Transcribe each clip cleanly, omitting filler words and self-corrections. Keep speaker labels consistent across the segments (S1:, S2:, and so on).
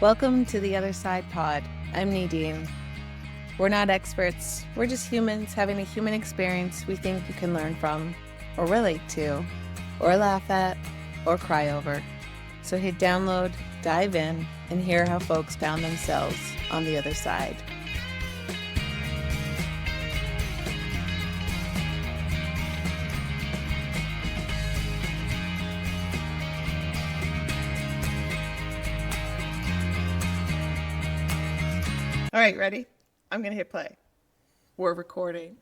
S1: Welcome to the Other Side Pod. I'm Nadine. We're not experts. We're just humans having a human experience we think you can learn from, or relate to, or laugh at, or cry over. So hit download, dive in, and hear how folks found themselves on the other side. All right, ready? I'm going to hit play. We're recording.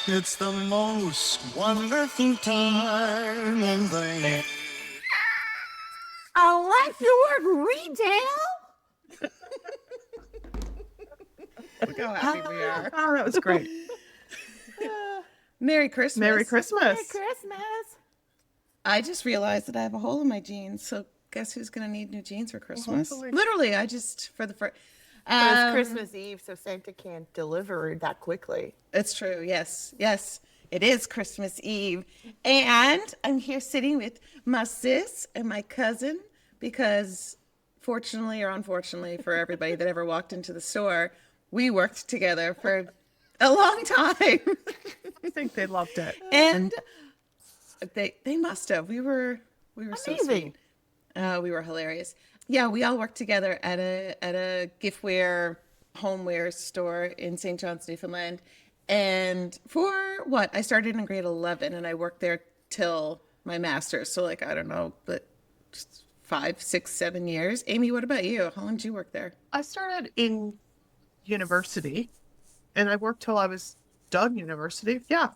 S2: It's the most wonderful time of the year.
S3: I like the word retail.
S1: Look how happy we are.
S4: Oh, that was great.
S1: Merry Christmas.
S4: Merry Christmas.
S3: Merry Christmas.
S1: I just realized that I have a hole in my jeans, so guess who's going to need new jeans for Christmas?
S4: hopefully.
S1: Literally, I just, for the first...
S3: But it's Christmas Eve, so Santa can't deliver that quickly.
S1: It's true, yes. Yes, it is Christmas Eve. And I'm here sitting with my sis and my cousin because fortunately or unfortunately for everybody that ever walked into the store, we worked together for a long time.
S4: I think they loved it.
S1: And they must have. We were so
S3: Amazing.
S1: sweet. We were hilarious. Yeah, we all worked together at a giftware, homeware store in St. John's, Newfoundland. And for what? I started in grade 11 and I worked there till my master's. So I don't know, but just 5, 6, 7 years. Amy, what about you? How long did you work there?
S4: I started in university, and I worked till I was done university. Yeah,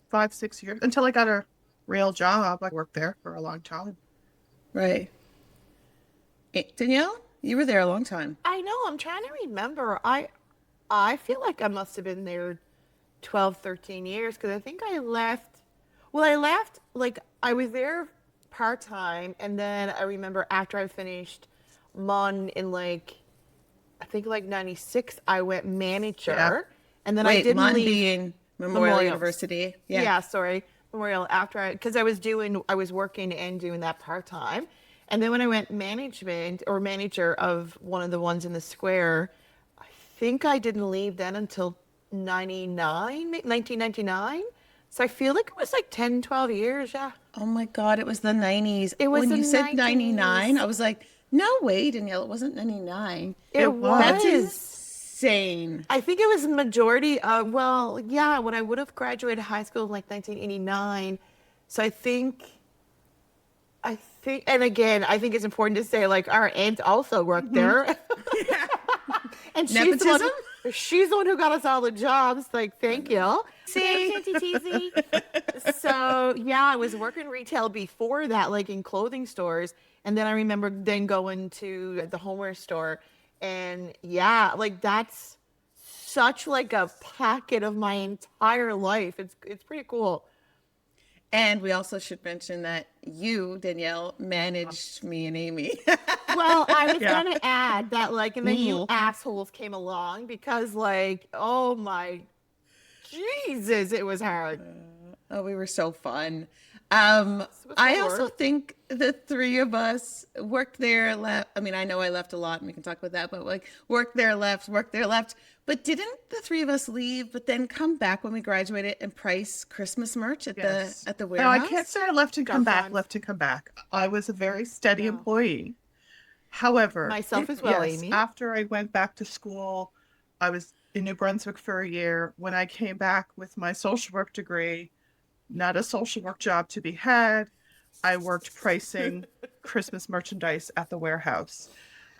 S4: 5, 6 years until I got a real job. I worked there for a long time.
S1: Right. Danielle, you were there a long time.
S3: I know. I'm trying to remember. I feel like I must have been there 12, 13 years because I think I left. Well, I left, I was there part-time, and then I remember after I finished MUN in, I think 96, I went manager.
S4: Yeah.
S3: And then
S1: Wait,
S3: I didn't
S1: MUN
S3: leave.
S1: being Memorial
S3: Memorial.
S1: University.
S3: Yeah, sorry. Memorial because I was working and doing that part-time. And then when I went management or manager of one of the ones in the square, I think I didn't leave then until 1999. So I feel like it was 10, 12 years. Yeah.
S1: Oh my God, it was the 90s.
S3: It was
S1: when
S3: the
S1: you said 99,
S3: 90s.
S1: I was like, no way, Danielle, it wasn't 99.
S3: It was.
S1: That's insane.
S3: I think it was the majority of, when I would have graduated high school in 1989. So I think, and again, I think it's important to say our aunt also worked there. And
S1: Nepotism?
S3: she's the one who got us all the jobs. Thank you. See? So yeah, I was working retail before that, in clothing stores. And then I remember then going to the homeware store. And yeah, that's such a packet of my entire life. It's pretty cool.
S1: And we also should mention that you, Danielle, managed me and Amy.
S3: Well, I was going to add that, and then you
S1: Ooh.
S3: assholes came along because, oh my Jesus, it was hard.
S1: Oh, we were so fun.
S3: was
S1: I
S3: so
S1: also
S3: worth.
S1: think the three of us worked there. I mean, I know I left a lot, and we can talk about that. But worked there, left. But didn't the three of us leave? But then come back when we graduated and price Christmas merch at
S4: Yes.
S1: the
S4: No,
S1: warehouse.
S4: I can't say I left and come back.
S3: fun.
S4: Left and come back. I was a very steady employee. However,
S3: Myself as well,
S4: yes,
S3: Amy.
S4: after I went back to school, I was in New Brunswick for a year. When I came back with my social work degree, not a social work job to be had, I worked pricing Christmas merchandise at the warehouse.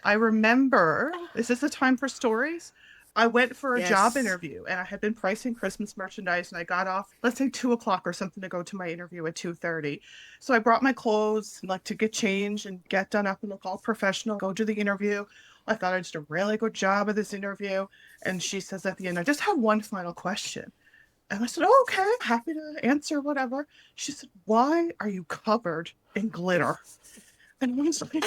S4: I remember, is this a time for stories? I went for a job
S1: Yes.
S4: interview and I had been pricing Christmas merchandise and I got off, let's say 2:00 or something to go to my interview at 2:30. So I brought my clothes to get changed and get done up and look all professional, go to the interview. I thought I did a really good job of this interview. And she says at the end, I just have one final question. And I said, oh, okay, happy to answer whatever. She said, why are you covered in glitter? And I was like,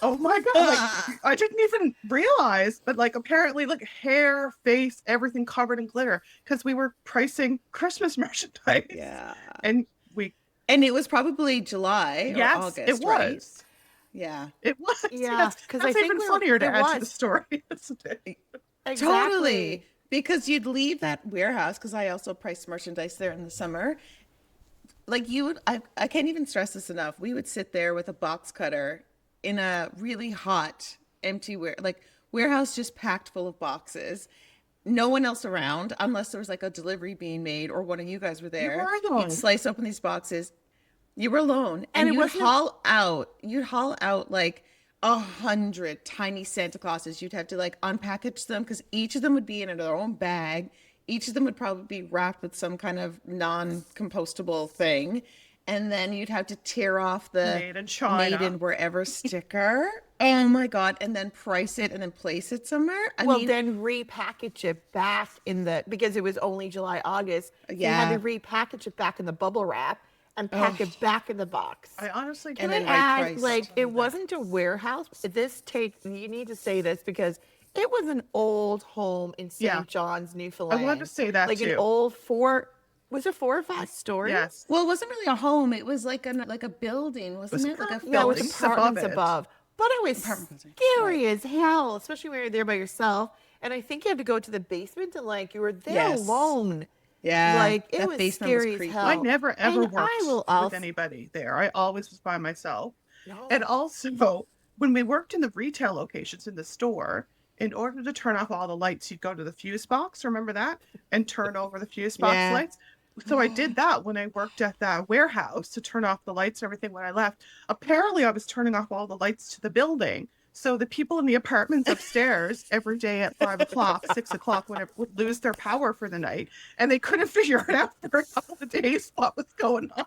S4: oh my God. I didn't even realize, but apparently hair, face, everything covered in glitter because we were pricing Christmas merchandise.
S1: Yeah.
S4: And
S1: And it was probably July or
S4: Yes,
S1: August,
S4: it
S1: right?
S4: was.
S1: Yeah.
S4: It was.
S3: Yeah, because I
S4: That's
S3: think
S4: even funnier to
S3: it
S4: add to the
S3: was.
S4: story, isn't it?
S3: Exactly.
S1: Totally. Because you'd leave that warehouse, because I also priced merchandise there in the summer. Like you would, I can't even stress this enough. We would sit there with a box cutter in a really hot, empty warehouse just packed full of boxes. No one else around, unless there was like a delivery being made or one of you guys were
S4: You
S1: there.
S4: were alone.
S1: You'd slice open these boxes. You were alone,
S3: And
S1: and
S3: it
S1: you'd haul out like 100 tiny Santa Clauses. You'd have to like unpackage them because each of them would be in their own bag. Each of them would probably be wrapped with some kind of non-compostable thing. And then you'd have to tear off the
S4: Made in China.
S1: made in wherever sticker. Oh my God. And then price it and then place it somewhere. I
S3: Well,
S1: mean,
S3: then repackage it back because it was only July, August. So you
S1: Yeah.
S3: had to repackage it back in the bubble wrap and pack it back in the box.
S4: I honestly
S1: And
S4: can't.
S1: then
S3: Add,
S1: priced.
S3: like, it wasn't a warehouse. You need to say this because it was an old home in St.
S4: Yeah.
S3: John's, Newfoundland.
S4: I wanted to say that
S3: like
S4: too.
S3: an old was it 4 or 5 stories?
S4: Yes.
S1: well, it wasn't really a home. It was like a building, wasn't it? Like a
S3: Yeah, with
S4: buildings
S3: apartments
S4: above it.
S3: above. But it was
S1: Apartments,
S3: scary as hell, especially when you're there by yourself. And I think you had to go to the basement and like you were there
S1: Yes.
S3: alone.
S1: Yeah,
S3: Like it
S1: that
S3: was
S1: basement was
S3: scary as
S1: creepy.
S3: hell.
S4: I never ever
S3: And
S4: worked
S3: I will
S4: with
S3: also,
S4: anybody there. I always was by myself.
S3: No.
S4: And also, when we worked in the retail locations in the store, in order to turn off all the lights, you'd go to the fuse box. Remember that? And turn over the fuse box
S1: Yeah.
S4: lights. So I did that when I worked at that warehouse to turn off the lights and everything when I left. Apparently, I was turning off all the lights to the building. So the people in the apartments upstairs every day at 5 o'clock, 6 o'clock, whenever would lose their power for the night. And they couldn't figure it out for a couple of days what was going on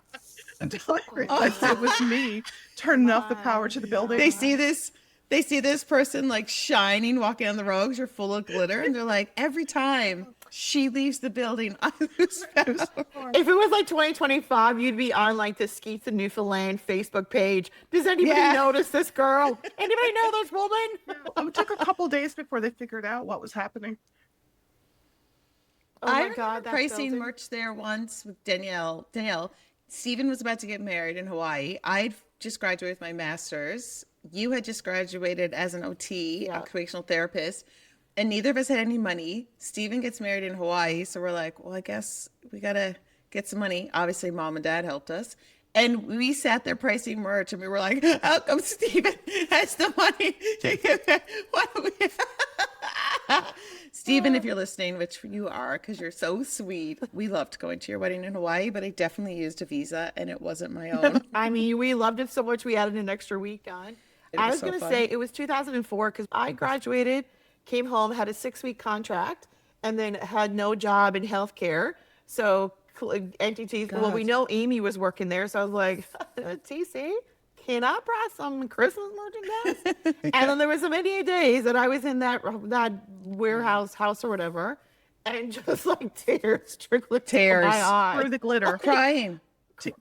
S4: until I realized it was me turning off the power to the building.
S1: They see this person like shining, walking on the roads, you're full of glitter, and they're like, every time she leaves the building, I lose power.
S3: if it was like 2025, you'd be on like the Skeets in Newfoundland Facebook page. Does anybody
S1: Yeah.
S3: notice this girl? Anybody know this woman?
S4: It took a couple days before they figured out what was happening.
S3: Oh
S1: I
S3: my
S1: remember
S3: God, that
S1: pricing
S3: building.
S1: merch there once with Danielle. Stephen was about to get married in Hawaii. I'd just graduated with my master's. You had just graduated as an OT,
S3: Yeah.
S1: occupational therapist, and neither of us had any money. Stephen gets married in Hawaii, so we're like, well, I guess we gotta get some money. Obviously, mom and dad helped us. And we sat there pricing merch, and we were like, "How come Stephen has the money to get that? What do we?" Stephen, if you're listening, which you are, because you're so sweet, we loved going to your wedding in Hawaii, but I definitely used a visa, and it wasn't my own.
S3: I mean, we loved it so much we added an extra week on. I
S1: was
S3: was
S1: so
S3: going to
S1: fun.
S3: say it was 2004 because I graduated, came home, had a 6-week contract, and then had no job in healthcare. So entities, well, we
S1: God.
S3: know Amy was working there. So I was like, TC, can I buy some Christmas merchandise? And then there was so many days that I was in that warehouse house or whatever, and just like tears trickling
S1: Tears.
S3: down my eyes.
S4: Through the glitter.
S1: Crying.
S3: Through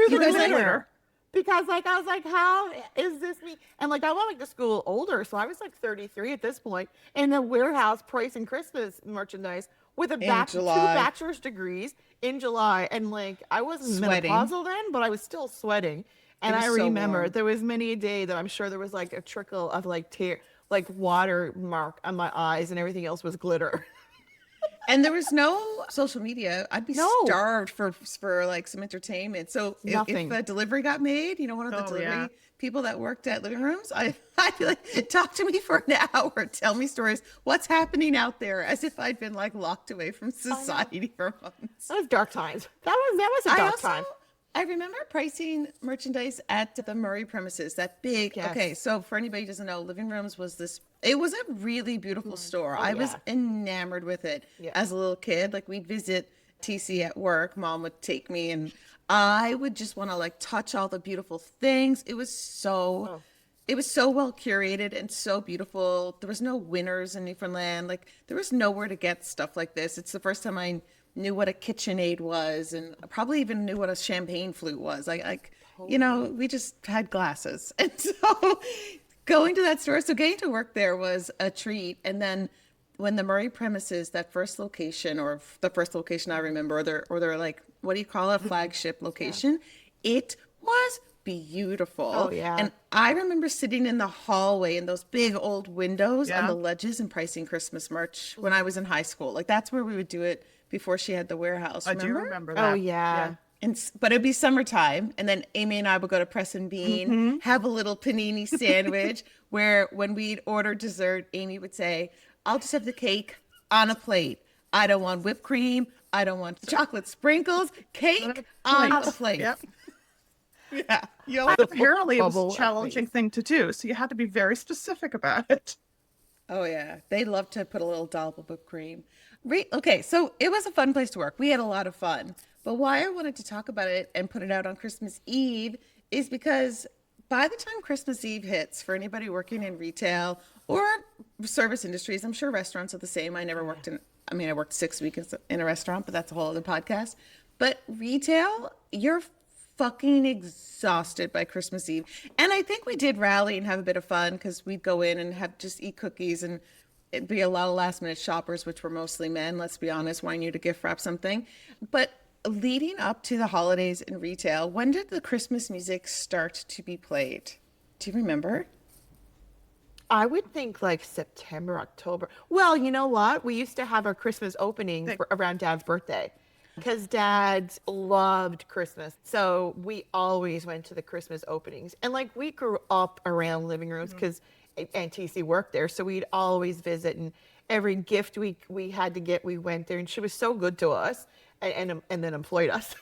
S1: You
S3: the
S1: guys like
S3: glitter. Because like I was like, how is this me? And like I went like to school older, so I was like 33 at this point, in a warehouse pricing Christmas merchandise with two
S1: July.
S3: bachelor's degrees in July, and like I wasn't
S1: Sweating.
S3: menopausal then, but I was still sweating. And
S1: was
S3: I
S1: so
S3: remember
S1: warm.
S3: there was many a day that I'm sure there was like a trickle of like like water mark on my eyes, and everything else was glitter.
S1: And there was no social media. I'd be
S3: No.
S1: starved for like some entertainment. So
S3: Nothing.
S1: if a delivery got made, one of the
S4: Oh,
S1: delivery
S4: yeah.
S1: people that worked at living rooms, I'd be like, talk to me for an hour, tell me stories. What's happening out there? As if I'd been like locked away from society for months.
S3: That was dark times. That was a
S1: I
S3: dark
S1: also,
S3: time.
S1: I remember pricing merchandise at the Murray premises, that big.
S3: Yes.
S1: Okay, so for anybody who doesn't know, Living Rooms was it was a really beautiful store. I was
S3: yeah.
S1: enamored with it
S3: Yeah.
S1: as a little kid. Like we'd visit TC at work, mom would take me, and I would just want to like touch all the beautiful things. It was so well curated and so beautiful. There was no winners in Newfoundland. Like there was nowhere to get stuff like this. It's the first time I knew what a KitchenAid was, and I probably even knew what a champagne flute was. We just had glasses. And so going to that store, so getting to work there was a treat. And then when the Murray premises, that first location, or the first location I remember, or they're like, what do you call it, flagship location? It was beautiful.
S3: Oh, yeah.
S1: And I remember sitting in the hallway in those big old windows on
S4: Yeah.
S1: the ledges and pricing Christmas merch when I was in high school. Like that's where we would do it before she had the warehouse.
S4: I do
S1: Remember?
S4: remember that.
S3: Oh, yeah.
S1: But it'd be summertime, and then Amy and I would go to Press and Bean, have a little panini sandwich. Where when we'd order dessert, Amy would say, "I'll just have the cake on a plate. I don't want whipped cream. I don't want chocolate sprinkles. Cake on a plate."
S4: Yep.
S1: Yeah.
S4: Apparently, it was
S3: Bubble
S4: a challenging thing to do, so you had to be very specific about it.
S1: Oh yeah, they love to put a little dollop of whipped cream. Okay, so it was a fun place to work. We had a lot of fun. But why I wanted to talk about it and put it out on Christmas Eve is because by the time Christmas Eve hits, for anybody working in retail or service industries, I'm sure restaurants are the same. I never worked I worked 6 weeks in a restaurant, but that's a whole other podcast. But retail, you're fucking exhausted by Christmas Eve. And I think we did rally and have a bit of fun because we'd go in and have just eat cookies, and it'd be a lot of last minute shoppers, which were mostly men, let's be honest, wanting you to gift wrap something. But leading up to the holidays in retail, when did the Christmas music start to be played? Do you remember?
S3: I would think like September, October. Well, you know what? We used to have our Christmas opening around Dad's birthday because Dad loved Christmas. So we always went to the Christmas openings. And like we grew up around living rooms because Aunt TC worked there. So we'd always visit, and every gift we had to get, we went there. And she was so good to us and then employed us.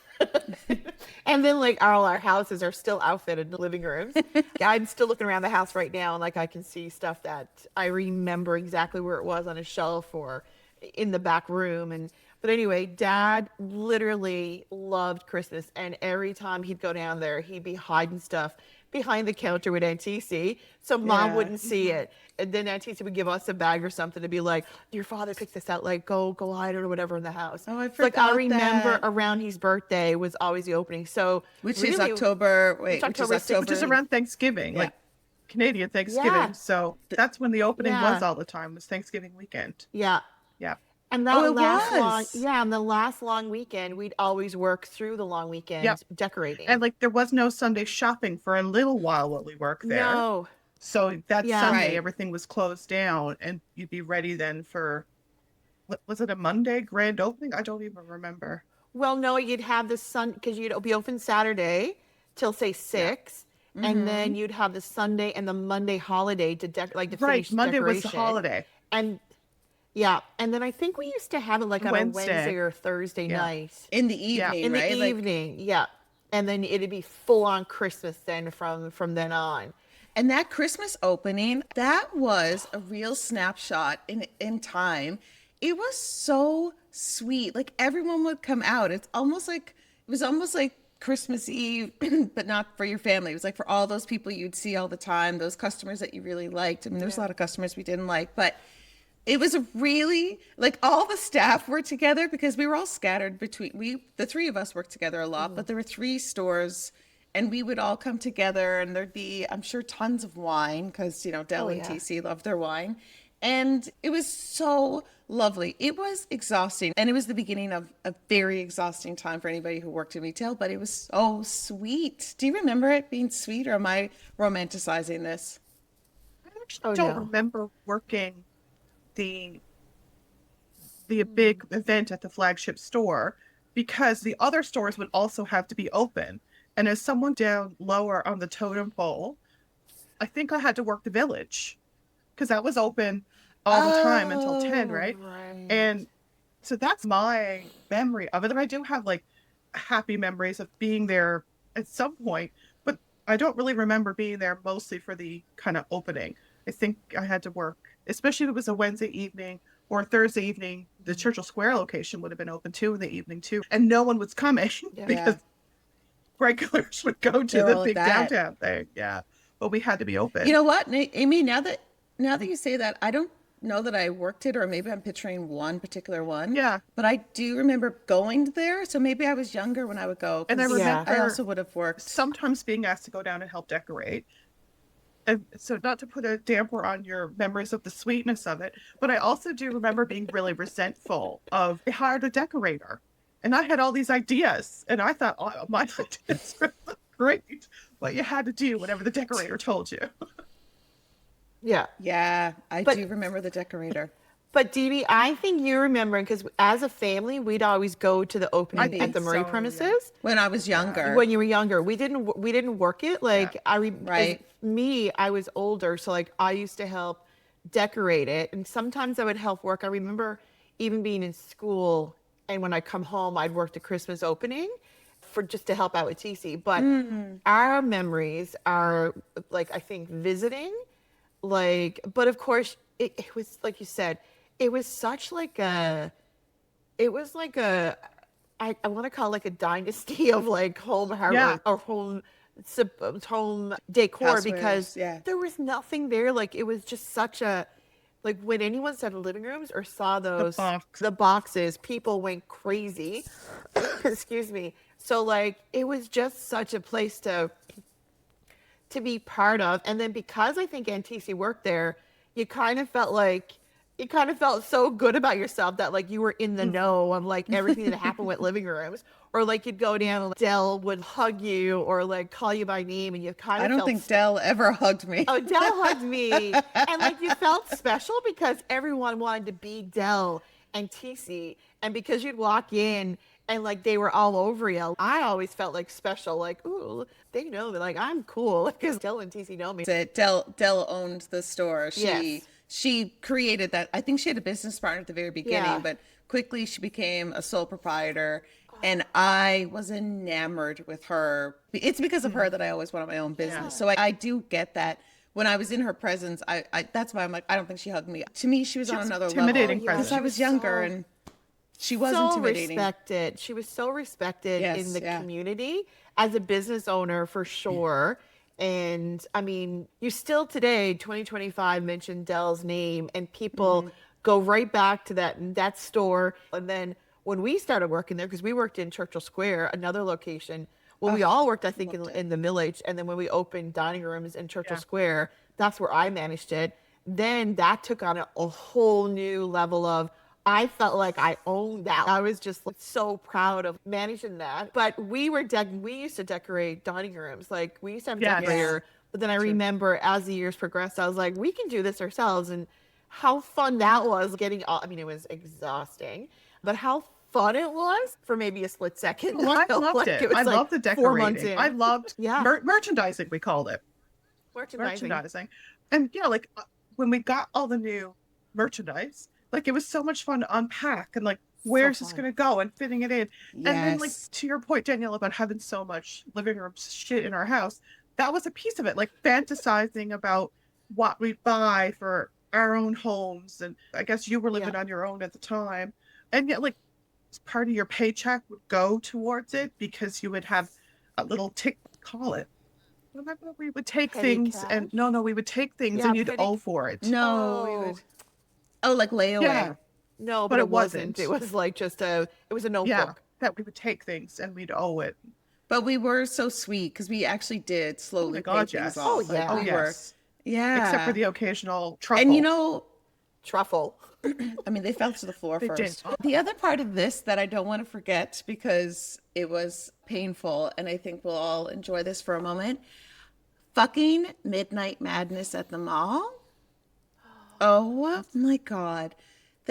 S3: And then like all our houses are still outfitted in the living rooms. I'm still looking around the house right now, and like I can see stuff that I remember exactly where it was on a shelf or in the back room. But anyway, Dad literally loved Christmas, and every time he'd go down there, he'd be hiding stuff behind the counter with Aunt TC, so Mom wouldn't see it. And then Aunt TC would give us a bag or something to be like, "Your father picked this out. Like, go hide it or whatever in the house."
S1: Oh, I
S3: Like I
S1: forgot
S3: remember
S1: that.
S3: around his birthday was always the opening. So
S1: Which is
S3: really,
S1: October,
S3: It's October 6th.
S4: Which is around Thanksgiving,
S1: Yeah.
S4: like Canadian Thanksgiving.
S3: Yeah.
S4: So that's when the opening
S3: Yeah.
S4: was all the time, was Thanksgiving weekend.
S3: Yeah.
S4: Yeah.
S3: And that
S1: Oh, it
S3: last
S1: was.
S3: and the last long weekend, we'd always work through the long weekend
S4: Yep.
S3: decorating.
S4: And like there was no Sunday shopping for a little while we worked there.
S3: No.
S4: So that
S3: Yeah.
S4: Sunday,
S1: Right.
S4: everything was closed down, and you'd be ready then for, what was it, a Monday grand opening? I don't even remember.
S3: Well, no, you'd have the sun because you'd be open Saturday till say 6, and then you'd have the Sunday and the Monday holiday to to
S4: Right,
S3: finish
S4: Monday was the
S3: decoration.
S4: holiday.
S3: And yeah, and then I think we used to have it like on a
S4: Wednesday.
S3: Wednesday or Thursday
S4: Yeah.
S3: night
S1: in the evening,
S3: in the
S1: right? Like,
S3: evening. Yeah, and then it'd be full on Christmas then from then on.
S1: and that Christmas opening, that was a real snapshot in time. It was so sweet. Like everyone would come out. It was almost like Christmas Eve, but not for your family. It was like for all those people you'd see all the time, those customers that you really liked. I mean, there's a lot of customers we didn't like, but it was a really, like, all the staff were together because we were all scattered between, the three of us worked together a lot, but there were 3 stores, and we would all come together, and there'd be, I'm sure, tons of wine because, Del and
S3: yeah.
S1: TC loved their wine. And it was so lovely. It was exhausting. And it was the beginning of a very exhausting time for anybody who worked in retail, but it was so sweet. Do you remember it being sweet, or am I romanticizing this?
S4: I actually
S3: Oh,
S4: don't
S3: no.
S4: remember working the big event at the flagship store, because the other stores would also have to be open. And as someone down lower on the totem pole, I think I had to work the village because that was open all the time until 10, right?
S3: Right.
S4: And so that's my memory of it. And I do have like happy memories of being there at some point, but I don't really remember being there mostly for the kind of opening. I think I had to work, especially if it was a Wednesday evening or a Thursday evening. The Churchill Square location would have been open too in the evening too. And no one was coming because regulars would go to
S1: They're
S4: the
S1: all at
S4: big
S1: that.
S4: downtown thing. Yeah. But we had to be open.
S1: You know what, Amy, now that you say that, I don't know that I worked it, or maybe I'm picturing one particular one.
S4: Yeah.
S1: But I do remember going there, so maybe I was younger when I would go.
S4: And I
S1: 'cause
S4: remember
S1: I also would have worked.
S4: sometimes being asked to go down and help decorate. And so not to put a damper on your memories of the sweetness of it, but I also do remember being really resentful of I hired a decorator. And I had all these ideas, and I thought, oh, my ideas were great. But you had to do whatever the decorator told you.
S3: Yeah.
S1: Yeah, I
S3: But-
S1: do remember the decorator.
S3: But Dee Dee, I think you remember because as a family, we'd always go to the opening
S1: I
S3: at the
S1: think
S3: Murray
S4: so,
S3: premises.
S1: When I was younger.
S3: When you were younger, we didn't work it. Like
S1: Right.
S3: me, I was older, so like I used to help decorate it, and sometimes I would help work. I remember even being in school, and when I come home, I'd work the Christmas opening for just to help out with TC. But our memories are like I think visiting, like. But of course, it was like you said, it was such like a. It was like a, I want to call it like a dynasty of like home hardware or home decor
S1: Housewares,
S3: because
S1: yeah.
S3: there was nothing there. Like it was just such a, like when anyone said living rooms or saw those the boxes, people went crazy. Excuse me. So like it was just such a place to be part of. And then because I think NTC worked there, you kind of felt so good about yourself that like you were in the know of like everything that happened with living rooms, or like you'd go down and Dell would hug you or like call you by name, and you kind of
S1: I don't
S3: felt
S1: think Dell ever hugged me.
S3: Oh, Dell hugged me, and like you felt special because everyone wanted to be Dell and TC, and because you'd walk in and like they were all over you. I always felt like special, like ooh, they know me, like I'm cool because Dell and TC know me.
S1: Dell owned the store.
S3: Yes.
S1: She created that. I think she had a business partner at the very beginning,
S3: Yeah.
S1: but quickly she became a sole proprietor. And I was enamored with her. It's because of her that I always wanted my own business. So I do get that. When I was in her presence, I that's why I'm like, I don't think she hugged me. To me, she was on another
S4: intimidating
S1: level. Because I
S4: presence.
S1: was younger and she was intimidating.
S3: Respected. She was so respected
S1: Yes,
S3: in the
S1: yeah.
S3: community as a business owner for sure. And I mean, you still today, 2025, mention Dell's name, and people go right back to that store. And then when we started working there, because we worked in Churchill Square, another location. Well, we all worked, I think, in the Village. And then when we opened dining rooms in Churchill Square, that's where I managed it. Then that took on a whole new level of, I felt like I owned that. I was just like, so proud of managing that. But we used to decorate dining rooms. Like we used to have a decorator. But then I remember as the years progressed, I was like, we can do this ourselves. And how fun that was getting all, I mean, it was exhausting, but how fun it was for maybe a split second.
S4: Well, I loved
S3: Like
S4: it.
S3: was
S4: I
S3: like
S4: loved the
S3: 4 months
S4: decorating.
S3: in.
S4: I loved merchandising, we called it. Merchandising. And yeah, like when we got all the new merchandise, like it was so much fun to unpack and like, where's this going to go and fitting it in. And then like to your point, Danielle, about having so much living room shit in our house, that was a piece of it, like fantasizing about what we'd buy for our own homes. And I guess you were living on your own at the time. And yet like part of your paycheck would go towards it because you would have a little call it. Remember we would take
S3: Petty
S4: things
S3: cash?
S4: and no, we would take things and you'd owe for it.
S1: No, we would. Oh, like layaway.
S4: Yeah.
S3: No, but it wasn't. It was like it was a notebook.
S4: Yeah, that we would take things and we'd owe it.
S1: But we were so sweet because we actually did slowly pay things
S4: yes.
S1: off.
S3: Oh,
S1: Like,
S3: yeah.
S1: we were,
S4: Yes. Except for the occasional truffle.
S1: And you know,
S3: Truffle.
S1: I mean, they fell to the floor
S4: They
S1: first.
S4: did.
S1: The other part of this that I don't want to forget because it was painful, and I think we'll all enjoy this for a moment. Fucking midnight madness at the mall. Oh my God.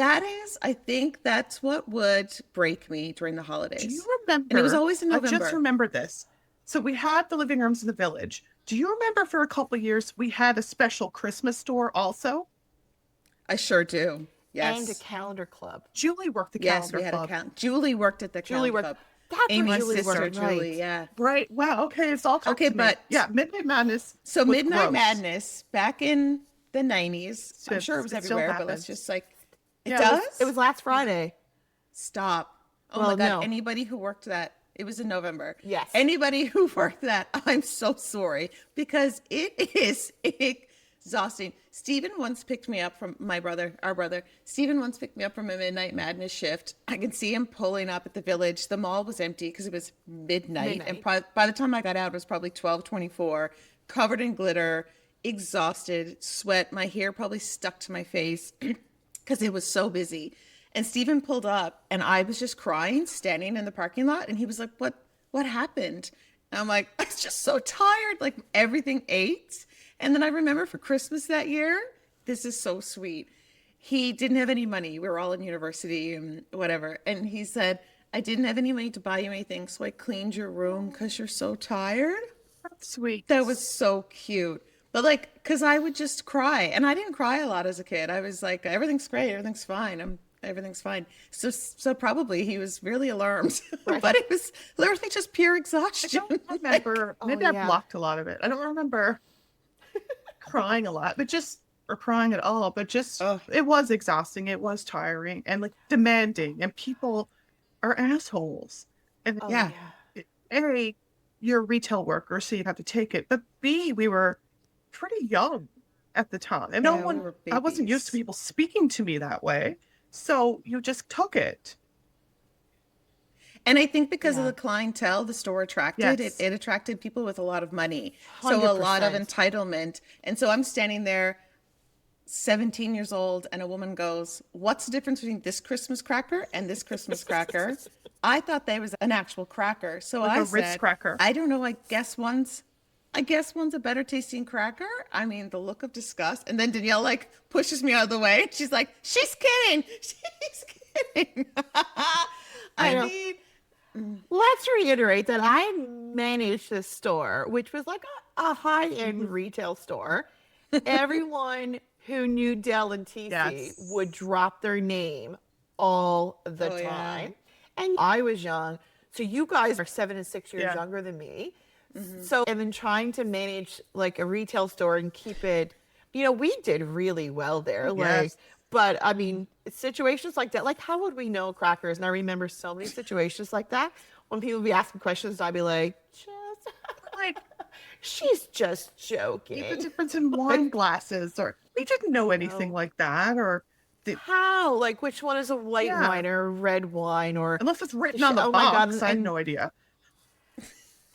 S1: I think that's what would break me during the holidays.
S4: Do you remember?
S1: And it was always in November.
S4: I just remembered this. So we had the living rooms in the Village. Do you remember for a couple of years we had a special Christmas store also?
S1: I sure do. Yes.
S3: And a calendar club.
S4: Julie worked the
S1: Yes,
S4: calendar
S1: we had
S4: club.
S1: a calendar. Julie worked at the calendar club.
S3: That's where
S1: Amy's
S3: Julie
S1: sister,
S3: worked,
S1: Julie,
S3: right.
S1: yeah.
S4: Right. Wow. Okay. It's all
S1: Okay, but
S4: yeah, Midnight Madness.
S1: So
S4: was
S1: Midnight
S4: gross.
S1: Madness back in the 90s. I'm sure it was
S4: It still
S1: everywhere, but let's
S4: happens.
S1: just like it
S4: Yeah,
S1: does.
S3: It was last Friday.
S1: Stop. Oh
S3: Well,
S1: my God.
S3: no.
S1: Anybody who worked that, it was in November.
S3: Yes.
S1: Anybody who worked that, I'm so sorry because it is exhausting. Stephen once picked me up from our brother. Stephen once picked me up from a Midnight Madness shift. I can see him pulling up at the Village. The mall was empty because it was midnight. And by the time I got out, it was probably 12:24, covered in glitter. exhausted, sweat, my hair probably stuck to my face because it was so busy. And Steven pulled up and I was just crying, standing in the parking lot. And he was like, what happened? And I'm like, I was just so tired. Like everything ate. And then I remember for Christmas that year, this is so sweet. He didn't have any money. We were all in university and whatever. And he said, I didn't have any money to buy you anything. So I cleaned your room because you're so tired.
S4: That's sweet.
S1: That was so cute. But like, because I would just cry. And I didn't cry a lot as a kid. I was like, everything's great. Everything's fine. Everything's fine. So probably he was really alarmed.
S3: Right.
S1: But it was literally just pure
S4: I
S1: exhaustion.
S4: don't remember. Maybe I
S3: yeah.
S4: blocked a lot of it. I don't remember crying a lot, or crying at all. But just, it was exhausting. It was tiring and like demanding. And people are assholes. And
S1: Yeah.
S4: A, you're a retail worker, so you have to take it. But B, we were pretty young at the time. And
S1: Yeah, we were
S4: I wasn't used to
S1: babies.
S4: people speaking to me that way. So you just took it.
S1: And I think because of
S3: Yeah.
S1: the clientele the store attracted,
S4: Yes.
S1: it attracted people with a lot of money. So a lot of
S3: 100%.
S1: entitlement. And so I'm standing there, 17 years old, and a woman goes, what's the difference between this Christmas cracker and this Christmas cracker? I thought they was an actual cracker. So
S4: Like
S1: I
S4: a Ritz
S1: said,
S4: cracker.
S1: I don't know, I guess one's a better tasting cracker. I mean, the look of disgust. And then Danielle like pushes me out of the way. She's like, she's kidding. She's kidding. I
S3: know.
S1: mean,
S3: Let's reiterate that I managed this store, which was like a high-end retail store. Everyone who knew Dell and TC
S4: Yes.
S3: would drop their name all the
S1: Oh, yeah.
S3: time. And I was young. So you guys are 7 and 6 years
S4: Yeah.
S3: younger than me. So, and then trying to manage like a retail store and keep it, we did really well there. Like,
S4: Yes.
S3: but I mean, situations like that, like how would we know crackers? And I remember so many situations like that when people would be asking questions, I'd be like, just
S4: Like,
S3: she's just
S4: the
S3: joking.
S4: difference in wine glasses, or we didn't know anything like that, or
S3: How? Like, which one is a white
S4: Yeah.
S3: wine or a red wine or
S4: unless it's written on the
S3: Oh my God,
S4: box, I had
S3: and-
S4: no idea.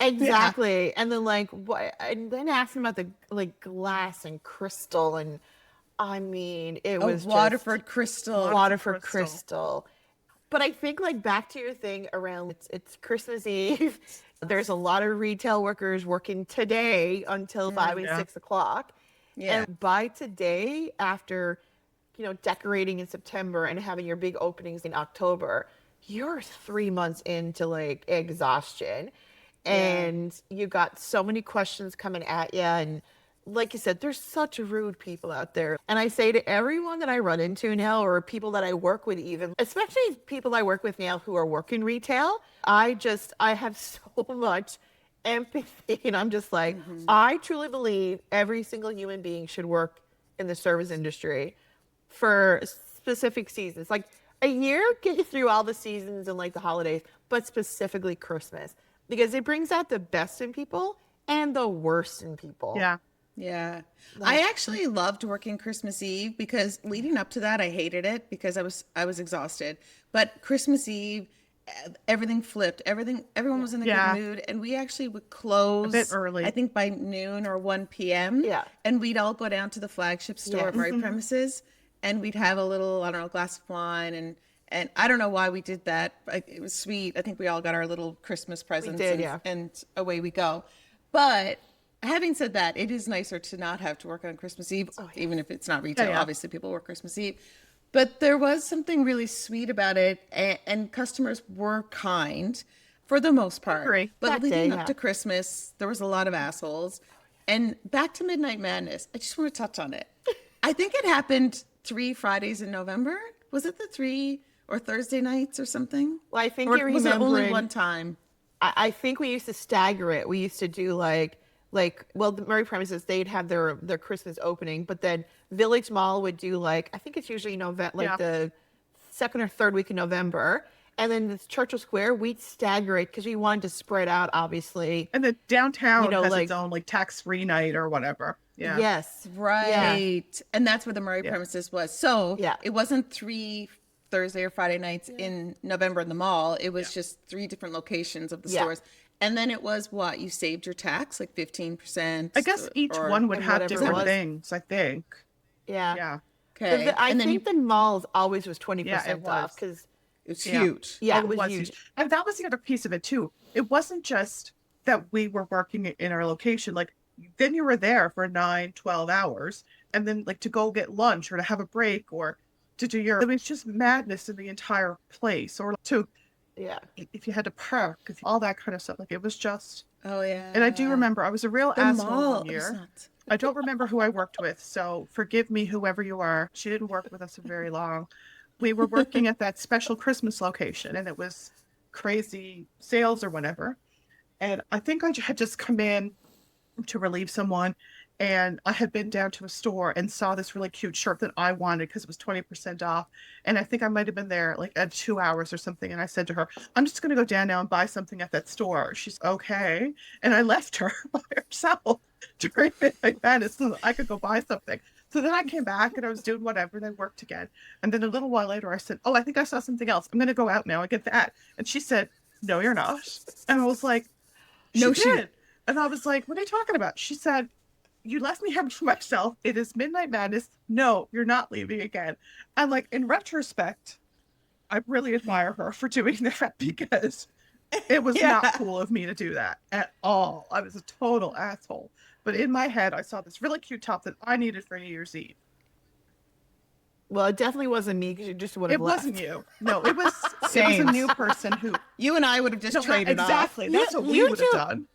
S3: exactly. And then like what? And then asking about the like glass and crystal, and I mean, it
S1: a
S3: was just
S1: Waterford Crystal.
S3: Waterford
S4: Crystal.
S3: crystal. But I think like back to your thing around it's Christmas Eve. There's a lot of retail workers working today until 5 and
S4: yeah.
S3: 6 o'clock.
S1: Yeah.
S3: And by today, after decorating in September and having your big openings in October, you're 3 months into like exhaustion. And you got so many questions coming at you. And like you said, there's such rude people out there. And I say to everyone that I run into now, or people that I work with even, especially people I work with now who are working retail, I have so much empathy. And I'm just like, I truly believe every single human being should work in the service industry for specific seasons. Like a year, get you through all the seasons and like the holidays, but specifically Christmas, because it brings out the best in people and the worst in people.
S4: Yeah.
S1: Yeah. I actually loved working Christmas Eve because leading up to that I hated it because I was exhausted. But Christmas Eve everything flipped. Everyone was in a
S4: Yeah.
S1: good mood and we actually would close
S4: bit early.
S1: I think by noon or 1 p.m.
S3: Yeah.
S1: And we'd all go down to the flagship store at
S3: Yeah.
S1: Murray Premises and we'd have a little, I don't know, glass of wine and I don't know why we did that. It was sweet. I think we all got our little Christmas presents
S3: did, yeah.
S1: and away we go. But having said that, it is nicer to not have to work on Christmas Eve, even if it's not retail.
S4: yeah.
S1: Obviously, people work Christmas Eve. But there was something really sweet about it, and customers were kind for the most part.
S4: Agree.
S1: But
S3: That
S1: leading
S3: day,
S1: up
S3: yeah.
S1: to Christmas, there was a lot of assholes. And back to Midnight Madness, I just want to touch on it. I think it happened 3 Fridays in November. Was it the 3 or Thursday nights or something?
S3: Well, I think
S1: Or
S3: you're
S1: was it only
S3: remembering-
S1: one time?
S3: I think we used to stagger it. We used to do well, the Murray Premises, they'd have their Christmas opening, but then Village Mall would do like, I think it's usually
S4: Yeah.
S3: the second or third week in November. And then the Churchill Square, we'd stagger it because we wanted to spread out, obviously.
S4: And the downtown has
S3: like-
S4: its own like tax-free night or whatever. Yeah.
S3: Yes.
S1: Right. And that's where the Murray Premises was. So
S3: Yeah.
S1: it wasn't 3 Thursday or Friday nights in November in the mall. It was just 3 different locations of the
S3: Yeah.
S1: stores. And then it was what? You saved your tax, like 15%?
S4: I guess each
S1: or,
S4: one would
S3: And
S4: have
S3: whatever it
S4: different
S3: was.
S4: things, I think.
S3: Yeah.
S4: Yeah.
S1: okay.
S3: I
S1: And then
S3: think the malls always was 20%
S4: Yeah, it
S3: off
S4: was.
S3: because,
S1: it's
S4: Yeah.
S1: huge.
S3: yeah,
S4: Oh,
S3: it was huge.
S4: And that was the other piece of it too. It wasn't just that we were working in our location. Like then you were there for 9, 12 hours. And then like to go get lunch or to have a break or to do your, I mean, it's just madness in the entire place. Or to,
S3: Yeah.
S4: if you had to park, all that kind of stuff. Like it was just,
S1: Oh, yeah.
S4: and I do remember I was a real
S1: The
S4: asshole
S1: mall.
S4: one
S1: It was
S4: year.
S1: nuts.
S4: I don't remember who I worked with, so forgive me, whoever you are. She didn't work with us for very long. We were working at that special Christmas location, and it was crazy sales or whatever. And I think I had just come in to relieve someone, and I had been down to a store and saw this really cute shirt that I wanted because it was 20% off. And I think I might have been there like at 2 hours or something. And I said to her, I'm just going to go down now and buy something at that store. She's okay. And I left her by herself during Midnight Madness so that I could go buy something. So then I came back and I was doing whatever and I worked again. And then a little while later, I said, oh, I think I saw something else. I'm going to go out now and get that. And she said, no, you're not. And I was like,
S1: No,
S4: she
S1: she-
S4: did. And I was like, what are you talking about? She said, you left me here by myself. It is Midnight Madness. No, you're not leaving again. And like in retrospect, I really admire her for doing that because it was not cool of me to do that at all. I was a total asshole. But in my head, I saw this really cute top that I needed for New Year's Eve.
S3: Well, it definitely wasn't me because you just would have
S4: It
S3: left.
S4: wasn't you. No, it was
S1: Same.
S4: a new person who
S1: You and I would have just
S4: no,
S1: traded off.
S4: exactly. That's what we
S3: You
S4: would have
S3: two-
S4: done.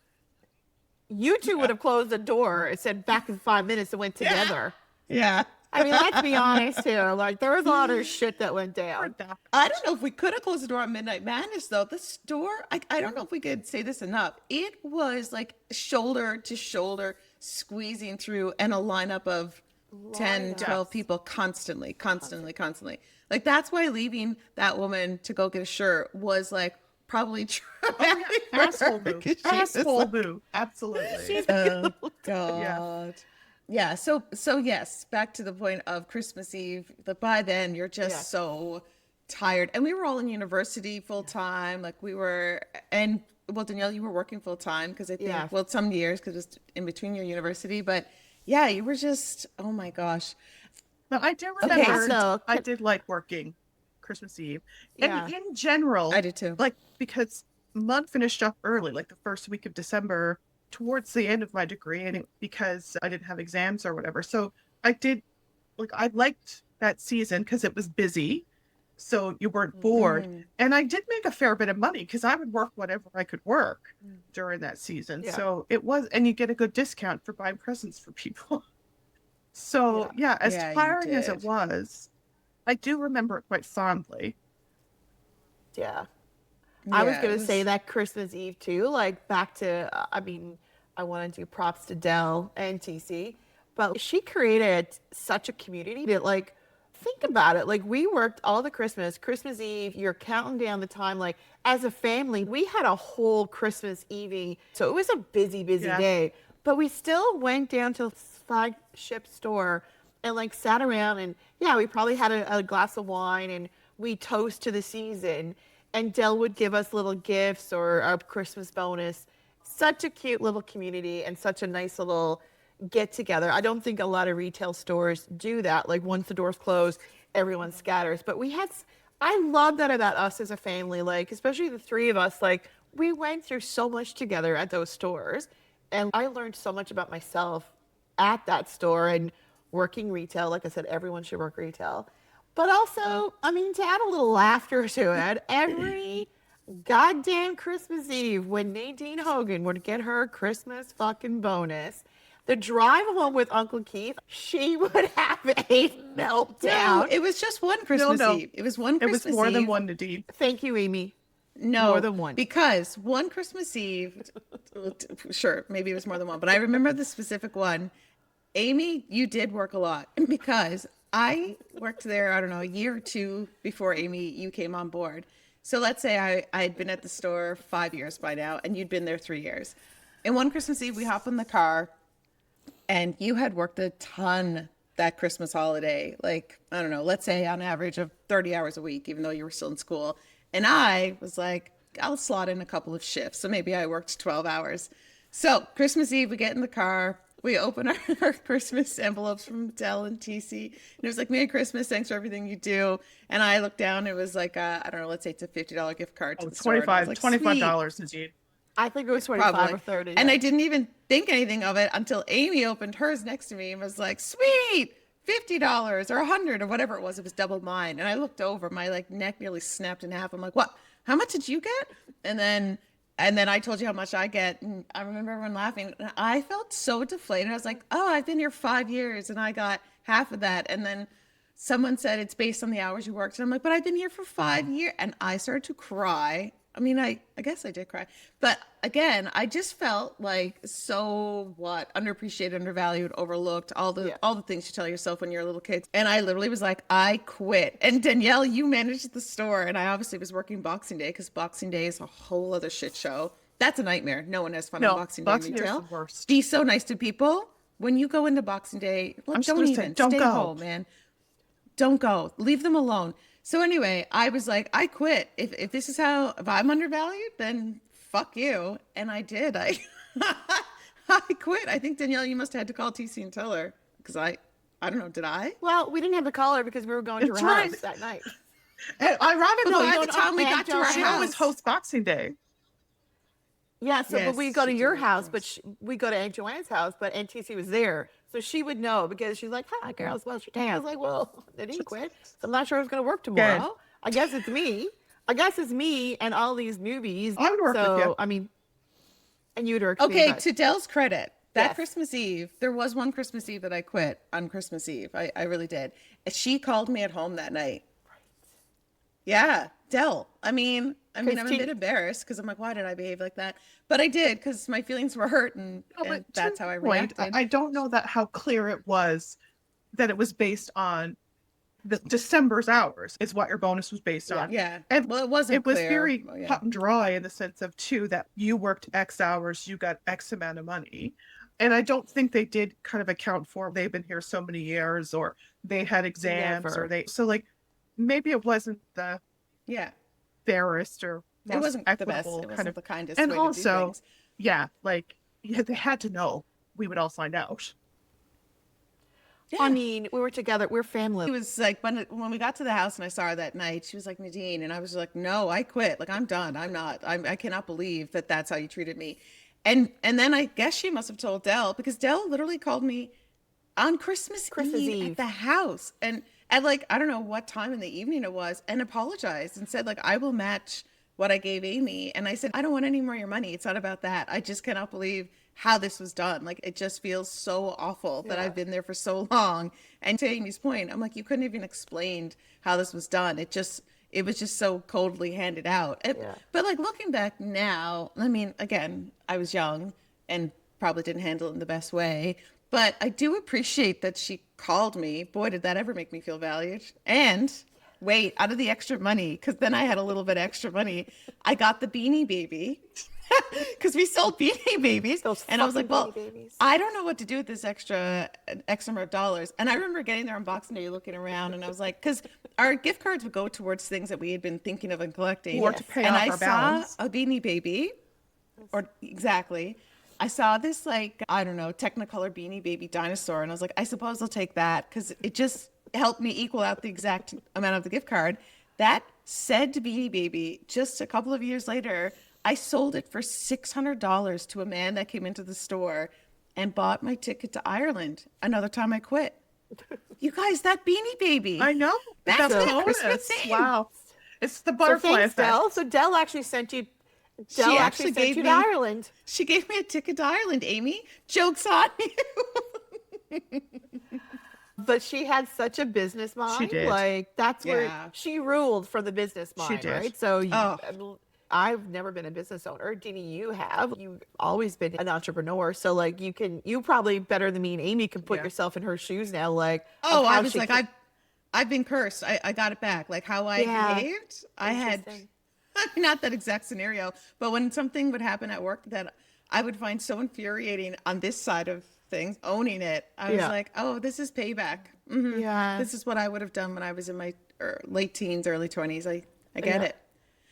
S3: You two would have closed the door. It said back in 5 minutes and went together.
S1: Yeah.
S3: I mean, let's be honest here. Like, there was a lot of shit that went down.
S1: I don't know if we could have closed the door on Midnight Madness, though. The store, I don't know if we could say this enough. It was like shoulder to shoulder squeezing through and a lineup of 10, 12 people constantly. Like, that's why leaving that woman to go get a shirt was like probably traumatic. for her,
S4: Asshole move.
S1: 'cause she was
S4: Asshole
S1: like,
S4: move. Absolutely.
S1: oh, God. Yeah. So yes, back to the point of Christmas Eve. By then you're just so tired. And we were all in university full time. Like we were, and well, Danielle, you were working full time because I think, well, some years because it's in between your university, but yeah, you were just, oh my gosh.
S4: But I do remember
S3: so-
S4: I did like working Christmas Eve.
S3: Yeah.
S4: And in general,
S1: I did too.
S4: like because month finished up early, like the first week of December, towards the end of my degree, and because I didn't have exams or whatever. So I did like I liked that season because it was busy. So you weren't bored. And I did make a fair bit of money because I would work whatever I could work during that season.
S3: Yeah.
S4: So it was, and you get a good discount for buying presents for people. So yeah, as
S1: Yeah, you
S4: tiring as it
S1: did.
S4: was, I do remember it quite fondly.
S3: Yeah. I was
S1: Yeah,
S3: going
S1: it
S3: to say that Christmas Eve too, like back to, I mean, I want to do props to Dell and TC, but she created such a community that like, think about it. Like we worked all the Christmas Eve, you're counting down the time. Like as a family, we had a whole Christmas Eve. So it was a busy day, but we still went down to the flagship store and like sat around and we probably had a glass of wine and we toast to the season. And Dell would give us little gifts or a Christmas bonus. Such a cute little community and such a nice little get together. I don't think a lot of retail stores do that. Like once the doors close, everyone scatters. But I love that about us as a family. Like, especially the three of us, like we went through so much together at those stores. And I learned so much about myself at that store and working retail. Like I said, everyone should work retail. But also, I mean, to add a little laughter to it, every goddamn Christmas Eve when Nadine Hogan would get her Christmas fucking bonus, the drive home with Uncle Keith, she would have a meltdown.
S1: No, it was just one Christmas
S4: no.
S1: Eve. It was one Christmas
S4: It was more than
S1: Eve.
S4: one, Nadine.
S3: Thank you, Amy.
S1: No,
S3: More than one.
S1: Because one Christmas Eve, sure, maybe it was more than one, but I remember the specific one. Amy, you did work a lot because I worked there, I don't know, a year or two before Amy, you came on board. So let's say I had been at the store 5 years by now and you'd been there 3 years. And one Christmas Eve, we hop in the car and you had worked a ton that Christmas holiday. Like, I don't know, let's say on average of 30 hours a week, even though you were still in school. And I was like, I'll slot in a couple of shifts. So maybe I worked 12 hours. So Christmas Eve, we get in the car. We open our Christmas envelopes from Dell and TC. And it was like, Merry Christmas. Thanks for everything you do. And I looked down. It was like, I don't know, let's say it's a $50 gift card to
S4: Oh,
S1: the store. And I was like,
S4: $25, Nadine.
S3: I think it was 25
S1: Probably.
S3: or 30.
S1: And
S3: yeah.
S1: I didn't even think anything of it until Amy opened hers next to me and was like, sweet, $50 or $100 or whatever it was. It was double mine. And I looked over, my like neck nearly snapped in half. I'm like, what? How much did you get? And then I told you how much I get. And I remember everyone laughing. And I felt so deflated. I was like, oh, I've been here 5 years and I got half of that. And then someone said it's based on the hours you worked. And I'm like, but I've been here for 5 years. And I started to cry. I mean, I guess I did cry. But again, I just felt like so underappreciated, undervalued, overlooked, all the things you tell yourself when you're a little kid. And I literally was like, I quit. And Danielle, you managed the store. And I obviously was working Boxing Day because Boxing Day is a whole other shit show. That's a nightmare. No one has fun on Boxing Day
S4: Boxing Day is
S1: retail.
S4: the worst.
S1: Be so nice to people. When you go into Boxing Day,
S4: I'm just
S1: don't
S4: gonna
S1: even
S4: say, don't
S1: stay
S4: go.
S1: home, man. Don't go. Leave them alone. So anyway, I was like, I quit. If I'm undervalued, then fuck you. And I did. I quit. I think, Danielle, you must have had to call TC and tell her because I don't know. Did I?
S3: Well, we didn't have the caller because we were going to her
S4: That's right.
S3: house that night.
S4: And ironically,
S1: Well, by the time we got to our
S4: she
S1: house,
S4: always hosts Boxing Day.
S3: Yeah, so
S1: Yes,
S3: but we go to
S1: she
S3: your
S1: did, of
S3: house,
S1: course.
S3: but we go to Aunt Joanne's house, but Aunt TC was there. So she would know because she's like, hi, girls, what's your day? I was like, well, Nadine quit. So I'm not sure I was going to work tomorrow. I guess it's me. I guess it's me and all these newbies.
S4: I would work with you.
S3: I mean, and you'd work with me,
S1: Okay,
S3: but-
S1: to Dell's credit, that
S3: Yes.
S1: Christmas Eve, there was one Christmas Eve that I quit on Christmas Eve. I really did. She called me at home that night. Yeah, Dell. I mean, I'm a bit embarrassed because I'm like, why did I behave like that? But I did because my feelings were hurt and that's how I reacted.
S4: I don't know that how clear it was that it was based on the December's hours is what your bonus was based on.
S1: Yeah.
S4: And
S1: Well, it wasn't
S4: it was
S1: clear.
S4: very
S1: Well, yeah.
S4: cut and dry in the sense of too that you worked X hours, you got X amount of money. And I don't think they did kind of account for they've been here so many years or they had exams
S3: Never.
S4: so like maybe it wasn't the
S1: Yeah.
S4: fairest or
S1: It
S4: most
S1: wasn't the best.
S4: equitable
S1: It
S4: kind
S1: wasn't
S4: of
S1: the kindest
S4: and
S1: way to do
S4: also
S1: things.
S4: they had to know we would all find out.
S1: Yeah.
S3: I mean, we were together. We're
S1: It
S3: family.
S1: was like when we got to the house and I saw her that night, she was like, Nadine. And I was like, no, I quit. Like, I'm done. I cannot believe that that's how you treated me. And then I guess she must have told Dell because Dell literally called me on Christmas Eve at the house. And at like, I don't know what time in the evening it was and apologized and said like, I will match what I gave Amy. And I said, I don't want any more of your money. It's not about that. I just cannot believe how this was done. Like, it just feels so awful that I've been there for so long. And to Amy's point, I'm like, you couldn't even explained how this was done. It was just so coldly handed out. But like looking back now, I mean, again, I was young and probably didn't handle it in the best way, but I do appreciate that she called me. Boy, did that ever make me feel valued. And wait, out of the extra money, because then I had a little bit extra money, I got the Beanie Baby. Because we sold Beanie Babies. And I was like, well, I don't know what to do with this extra amount of dollars. And I remember getting there on Boxing Day, looking around, and I was like, because our gift cards would go towards things that we had been thinking of and collecting.
S4: Or to pay
S1: and
S4: off
S1: I
S4: our
S1: saw
S4: balance.
S1: a Beanie Baby, or exactly. I saw this, like, I don't know, Technicolor Beanie Baby dinosaur. And I was like, I suppose I'll take that because it just helped me equal out the exact amount of the gift card. That said Beanie Baby, just a couple of years later, I sold it for $600 to a man that came into the store and bought my ticket to Ireland. Another time I quit. You guys, that Beanie Baby.
S4: I know.
S1: That's
S4: the
S1: my
S4: bonus.
S1: Christmas Eve.
S4: Wow. It's the
S3: So
S4: butterfly
S3: thanks,
S4: effect.
S3: Dell. So Dell actually sent you.
S1: She
S3: Dell
S1: actually
S3: actually sent
S1: gave
S3: you
S1: me-
S3: to Ireland.
S1: She gave me a ticket to Ireland, Amy. Joke's on you.
S3: But she had such a business mind.
S4: She did.
S3: Like, that's
S1: Yeah.
S3: where she ruled from the business mind,
S4: did.
S3: right? So
S1: Oh.
S3: I've never been a business owner. Dini, you have. You've always been an entrepreneur. So like you probably better than me and Amy can put
S4: Yeah.
S3: yourself in her shoes now. Like,
S1: Oh,
S3: of how
S1: I was
S3: she
S1: like,
S3: could-
S1: I've been cursed. I got it back. Like how I
S3: Yeah.
S1: behaved. I had
S3: Interesting.
S1: not that exact scenario, but when something would happen at work that I would find so infuriating on this side of things, owning it, I was
S3: Yeah.
S1: like, oh, this is payback.
S3: Yeah.
S1: This is what I would have done when I was in my late teens, early 20s. I get it.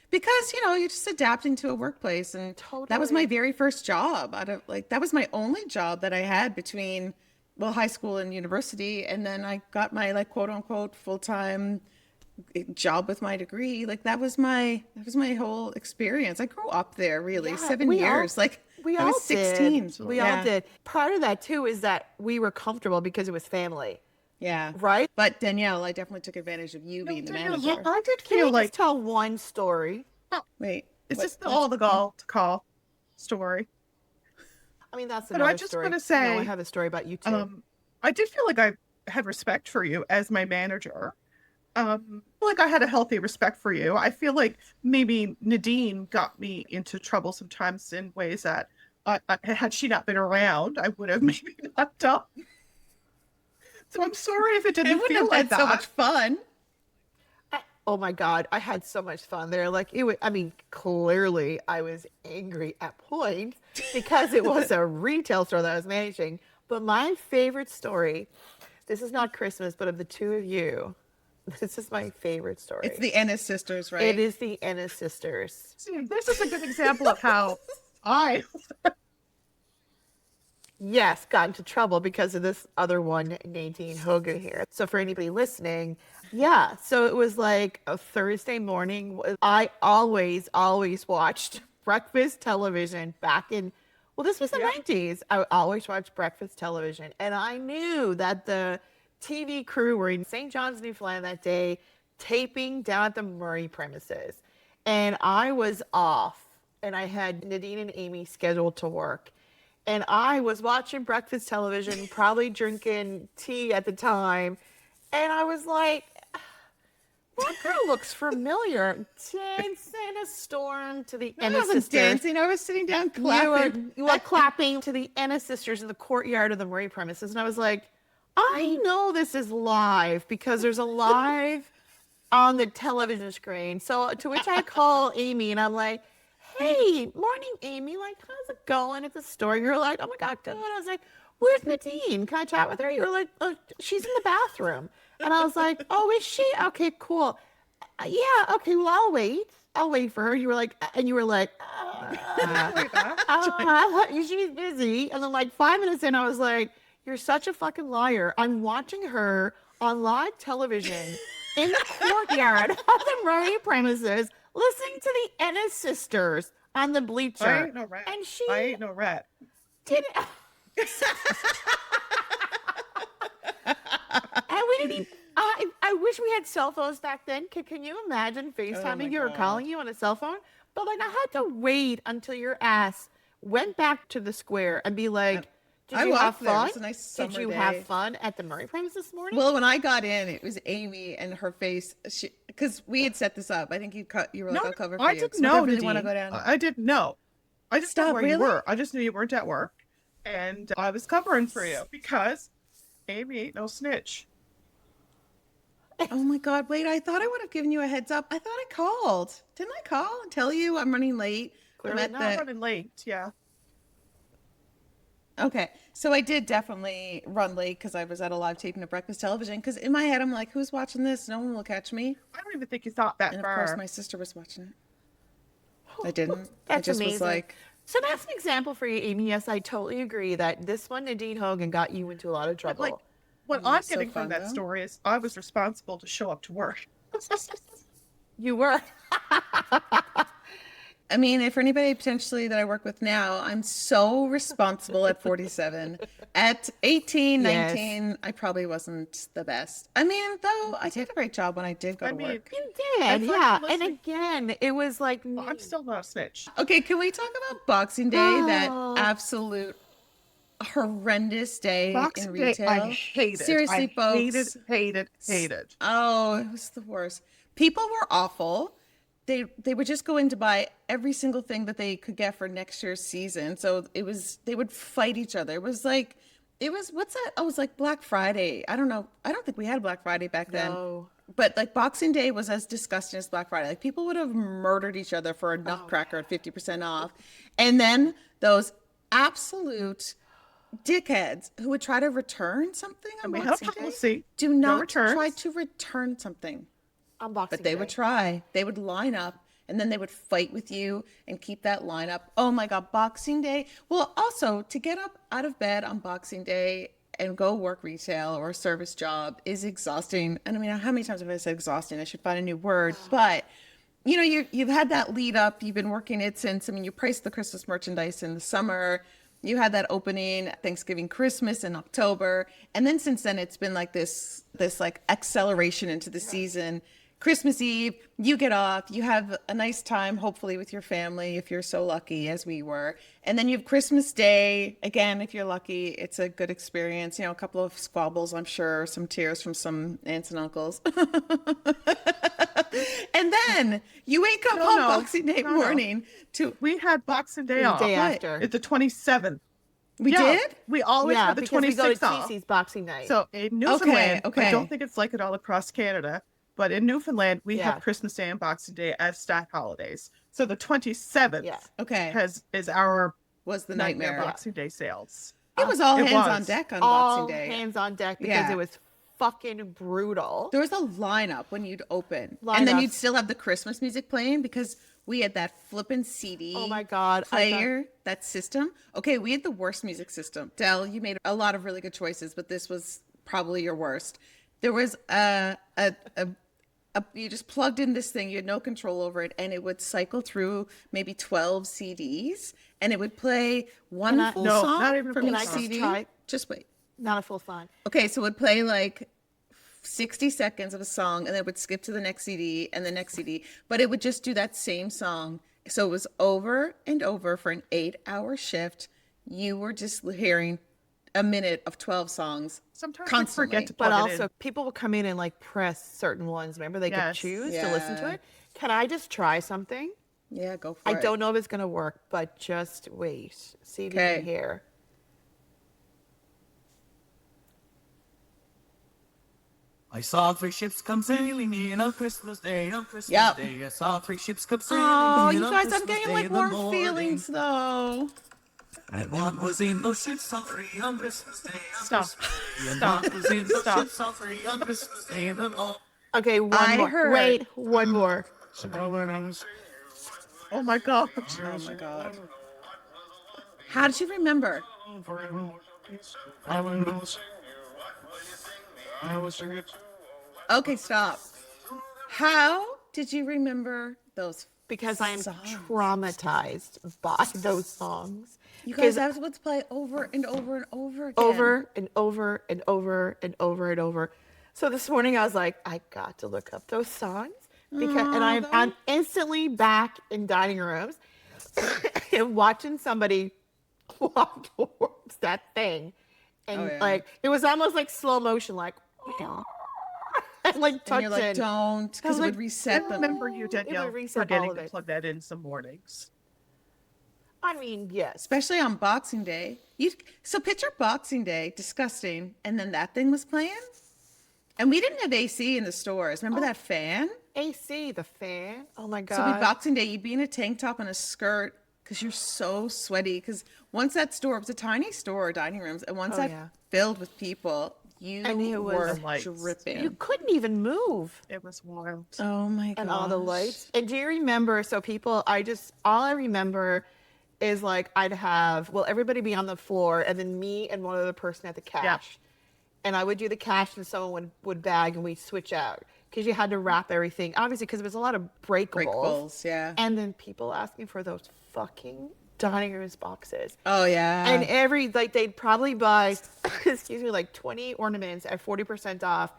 S1: Because, you're just adapting to a workplace. And that was my
S3: Totally.
S1: very first job. That was my only job that I had between, well, high school and university. And then I got my like quote unquote full-time job with my degree. Like that was my whole experience. I grew up there really,
S3: Yeah,
S1: 7 years. Like
S3: we
S1: I
S3: all
S1: was 16.
S3: did. We all did. Part of that too is that we were comfortable because it was family,
S1: Yeah.
S3: right?
S1: But Danielle, I definitely took advantage of you being the
S4: Danielle,
S1: manager.
S4: I did
S3: Can
S4: feel
S3: I
S4: like
S3: just tell one story?
S1: Wait,
S4: it's
S1: what-
S4: just all the gall to call story.
S3: I mean, that's
S4: But
S3: another
S4: I just
S3: story.
S4: want to
S3: You know, I
S4: say,
S3: have a story about you too.
S4: I did feel like I had respect for you as my manager. Like I had a healthy respect for you. I feel like maybe Nadine got me into trouble sometimes in ways that had she not been around, I would have maybe not done. So I'm sorry if it
S1: I
S4: didn't
S1: wouldn't
S4: feel
S1: have
S4: like
S1: had
S4: that.
S1: so much fun.
S3: Oh my God, I had so much fun there. Like it was, I mean, clearly I was angry at points because it was a retail store that I was managing. But my favorite story, this is not Christmas, but of the two of you, this is my favorite story.
S1: It's the Ennis sisters, right?
S3: It is the Ennis sisters.
S4: See, this is a good example of how I
S3: Yes, got into trouble because of this other one, Nadine Hogan here. So for anybody listening, yeah. So it was like a Thursday morning. I always watched breakfast television back in, well, this was the 90s. I always watched breakfast television. And I knew that the TV crew were in St. John's, Newfoundland that day, taping down at the Murray premises. And I was off. And I had Nadine and Amy scheduled to work. And I was watching breakfast television, probably drinking tea at the time. And I was like, that girl looks familiar. Dancing a storm to the
S1: I
S3: Ennis
S1: wasn't
S3: sisters.
S1: dancing. I was sitting down clapping.
S3: You were clapping to the Ennis sisters in the courtyard of the Murray premises. And I was like, I know this is live because there's a live on the television screen. So to which I call Amy and I'm like, hey, morning, Amy. Like, how's it going at the store? You're like, oh my God, good. I was like, where's Nadine? Can I chat with her? You were like, oh, she's in the bathroom. And I was like, oh, is she? Okay, cool. Yeah, okay, well, I'll wait. I'll wait for her. You were like, and you were like, she's busy. And then like 5 minutes in, I was like, you're such a fucking liar. I'm watching her on live television in the courtyard of the Murray premises, listening to the Ennis sisters on the bleacher.
S4: I ain't no rat.
S3: And she
S4: I ain't no rat.
S3: didn't. And we didn't even. I wish we had cell phones back then. Can you imagine FaceTiming you or calling you on a cell phone? But like, I had to wait until your ass went back to the square and be like, "Did
S1: I
S3: you have
S1: walked there. It
S3: fun?
S1: was a nice
S3: Did
S1: summer
S3: you
S1: day.
S3: have fun at the Murray Primes this morning?"
S1: Well, when I got in, it was Amy and her face. Because we had set this up. I think you were like, I'll cover for
S4: I
S1: you.
S4: didn't
S1: So
S4: know.
S1: if I really want to go
S4: Nadine.
S1: down.
S4: I didn't know. I just know
S1: Stop,
S4: where you
S1: really?
S4: were. I just knew you weren't at work, and I was covering for you because Amy ain't no snitch.
S1: Oh my God, wait, I thought I would have given you a heads up. I thought I called. Didn't I call and tell you I'm running late?
S3: Clearly
S1: I'm
S3: not.
S1: at
S4: Running late, yeah.
S1: Okay, so I did definitely run late because I was at a live taping of breakfast television. Because in my head, I'm like, who's watching this? No one will catch me.
S4: I don't even think you thought that
S1: And of
S4: far.
S1: course, my sister was watching it. I didn't. I
S3: That's
S1: just
S3: amazing.
S1: was like,
S3: So that's an example for you, Amy. Yes, I totally agree that this one, Nadine Hogan, got you into a lot of trouble.
S4: like, what
S1: Oh,
S4: I'm
S1: so
S4: getting
S1: fun,
S4: from that
S1: though.
S4: story is I was responsible to show up to work.
S3: You were.
S1: I mean, if for anybody potentially that I work with now, I'm so responsible at 47. At 18,
S3: Yes.
S1: 19, I probably wasn't the best. I mean, though, I did a great job when I did go
S4: I
S1: to
S4: mean,
S1: work.
S3: You
S4: And
S3: did,
S4: for
S3: yeah.
S4: listening-
S3: And again, it was like
S4: I'm still not a snitch.
S1: Okay, can we talk about Boxing Day? That
S3: Oh.
S1: absolute horrendous day
S4: Boxing
S1: in
S4: Day,
S1: retail.
S4: I hated.
S1: Seriously,
S4: I
S1: folks.
S4: hated.
S1: Oh, it was the worst. People were awful. They would just go in to buy every single thing that they could get for next year's season. So they would fight each other. It was what's that? Oh, it was like Black Friday. I don't know. I don't think we had Black Friday back then.
S3: No.
S1: But like Boxing Day was as disgusting as Black Friday. Like people would have murdered each other for a nutcracker at 50% off. And then those absolute dickheads who would try to return something on
S4: And we had a
S1: Boxing Day.
S4: policy.
S1: Do
S4: No
S1: not
S4: returns.
S3: Oh,
S1: try to return something.
S3: Unboxing
S1: But they would
S3: Day.
S1: try. They would line up and then they would fight with you and keep that lineup. Oh my God, Boxing Day. Well, also to get up out of bed on Boxing Day and go work retail or a service job is exhausting. And I mean, how many times have I said exhausting? I should find a new word. But you know, you've had that lead up. You've been working it since. I mean, you priced the Christmas merchandise in the summer. You had that opening Thanksgiving, Christmas in October, and then since then it's been like this like acceleration into the season. Christmas Eve, you get off, you have a nice time, hopefully with your family, if you're so lucky as we were. And then you have Christmas Day. Again, if you're lucky, it's a good experience. You know, a couple of squabbles, I'm sure, some tears from some aunts and uncles. And then you wake up on Boxing Day morning to...
S4: We had Boxing Day
S3: The
S4: off.
S3: day after.
S4: It's the 27th.
S1: We did?
S4: We always had the
S3: because we go to
S4: 26th off.
S3: TC's Boxing Night.
S4: So in Newfoundland,
S1: okay.
S4: I don't think it's like it all across Canada, but in Newfoundland, we
S3: Yeah.
S4: have Christmas Day and Boxing Day as stat holidays. So the 27th
S1: Okay.
S4: is our
S1: Was the
S4: Nightmare
S1: nightmare.
S4: Boxing Day sales.
S1: It was all
S4: It
S1: hands
S4: was.
S1: on deck on
S3: all
S1: Boxing Day.
S3: hands on deck because
S1: Yeah.
S3: it was fucking brutal.
S1: There was a lineup when you'd open. And then
S3: Lineup.
S1: you'd still have the Christmas music playing because we had that flippin' CD
S3: Oh my God.
S1: player, that system. Okay, we had the worst music system. Del, you made a lot of really good choices, but this was probably your worst. There was you just plugged in this thing, you had no control over it, and it would cycle through maybe 12 CDs, and it would play one full
S4: No,
S1: song
S4: not even a
S1: from
S4: full
S1: each
S4: song.
S1: CD.
S3: Try?
S1: Just wait.
S3: Not a full song.
S1: Okay, so it would play like 60 seconds of a song and then it would skip to the next CD and the next CD, but it would just do that same song. So it was over and over for an 8-hour shift. You were just hearing a minute of 12 songs.
S4: Sometimes
S1: constantly.
S4: we forget to
S3: But
S4: plug it
S3: also,
S4: in.
S3: people would come in and like press certain ones. Remember, they could
S4: Yes.
S3: choose to listen to
S1: Yeah.
S3: it. Can I just try something?
S1: Yeah, go for
S3: I
S1: it.
S3: don't know if it's going to work, but just wait. See if you
S1: Okay.
S3: can hear.
S2: I saw 3 ships come sailing in on Christmas Day, on Christmas
S1: Yep.
S2: Day. I saw 3 ships come sailing
S1: Oh,
S2: in
S1: you
S2: on
S1: guys, I'm
S2: Christmas
S1: getting
S2: Day
S1: like
S2: in the
S1: more
S2: morning.
S1: feelings though.
S2: And one was in those ships all 3 on Christmas Day. On
S4: Stop.
S2: Christmas Day. And
S4: Stop.
S2: one was in those
S4: Stop.
S2: ships all 3 on Christmas Day in the morning.
S3: Okay, one
S1: I
S3: more.
S1: heard-
S3: Wait, one more.
S4: Oh my God.
S1: Oh my God. How did you remember? Okay, stop. How did you remember those?
S3: Because I am
S1: songs?
S3: traumatized by those songs.
S1: You guys, that was what's play over and over and over again.
S3: Over and over and over and over and over. So this morning I was like, I got to look up those songs because, and I'm instantly back in dining rooms and watching somebody walk towards that thing, and
S1: Oh, yeah.
S3: like it was almost like slow motion, like and like
S1: And
S3: touching.
S1: you're like, don't, because
S3: was
S1: it would
S3: like,
S1: reset
S4: I
S1: the.
S4: remember you, Danielle,
S3: reset all
S4: forgetting
S3: of
S4: to
S3: it.
S4: plug that in some mornings.
S3: I mean, yes.
S1: Especially on Boxing Day. So picture Boxing Day, disgusting, and then that thing was playing. And we didn't have AC in the stores. Remember that fan?
S3: AC, the fan. Oh my god.
S1: So we Boxing Day, you'd be in a tank top and a skirt because you're so sweaty. Because once that store, it was a tiny store, dining rooms, and once that
S3: yeah.
S1: filled with people, you
S3: And it was
S1: were
S4: the lights.
S1: dripping.
S3: You couldn't even move.
S4: It was wild.
S1: Oh my god!
S3: And all the lights. And do you remember? So people, all I remember is like I'd have, well, everybody be on the floor, and then me and one other person at the cash. And I would do the cash, and someone would bag, and we'd switch out because you had to wrap everything, obviously, because there was a lot of breakables.
S1: Breakables, yeah.
S3: And then people asking for those fucking dining rooms boxes.
S1: Oh yeah.
S3: And they'd probably buy, excuse me, like 20 ornaments at 40% off,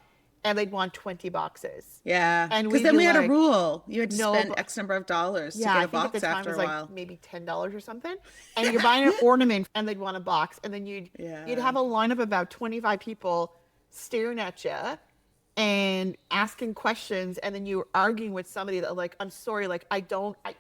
S3: and they'd want 20 boxes.
S1: yeah.
S3: and
S1: Because
S3: we'd
S1: then
S3: be
S1: we had a
S3: like,
S1: rule. You had to
S3: no,
S1: spend
S3: but-
S1: X number of dollars to
S3: Yeah,
S1: get
S3: I
S1: a
S3: think at
S1: box
S3: the time it
S1: after
S3: was
S1: a
S3: like
S1: while.
S3: maybe $10 or something. And you're buying an ornament, and they'd want a box, and then you'd have a line of about 25 people staring at you and asking questions, and then you were arguing with somebody that like, I'm sorry, like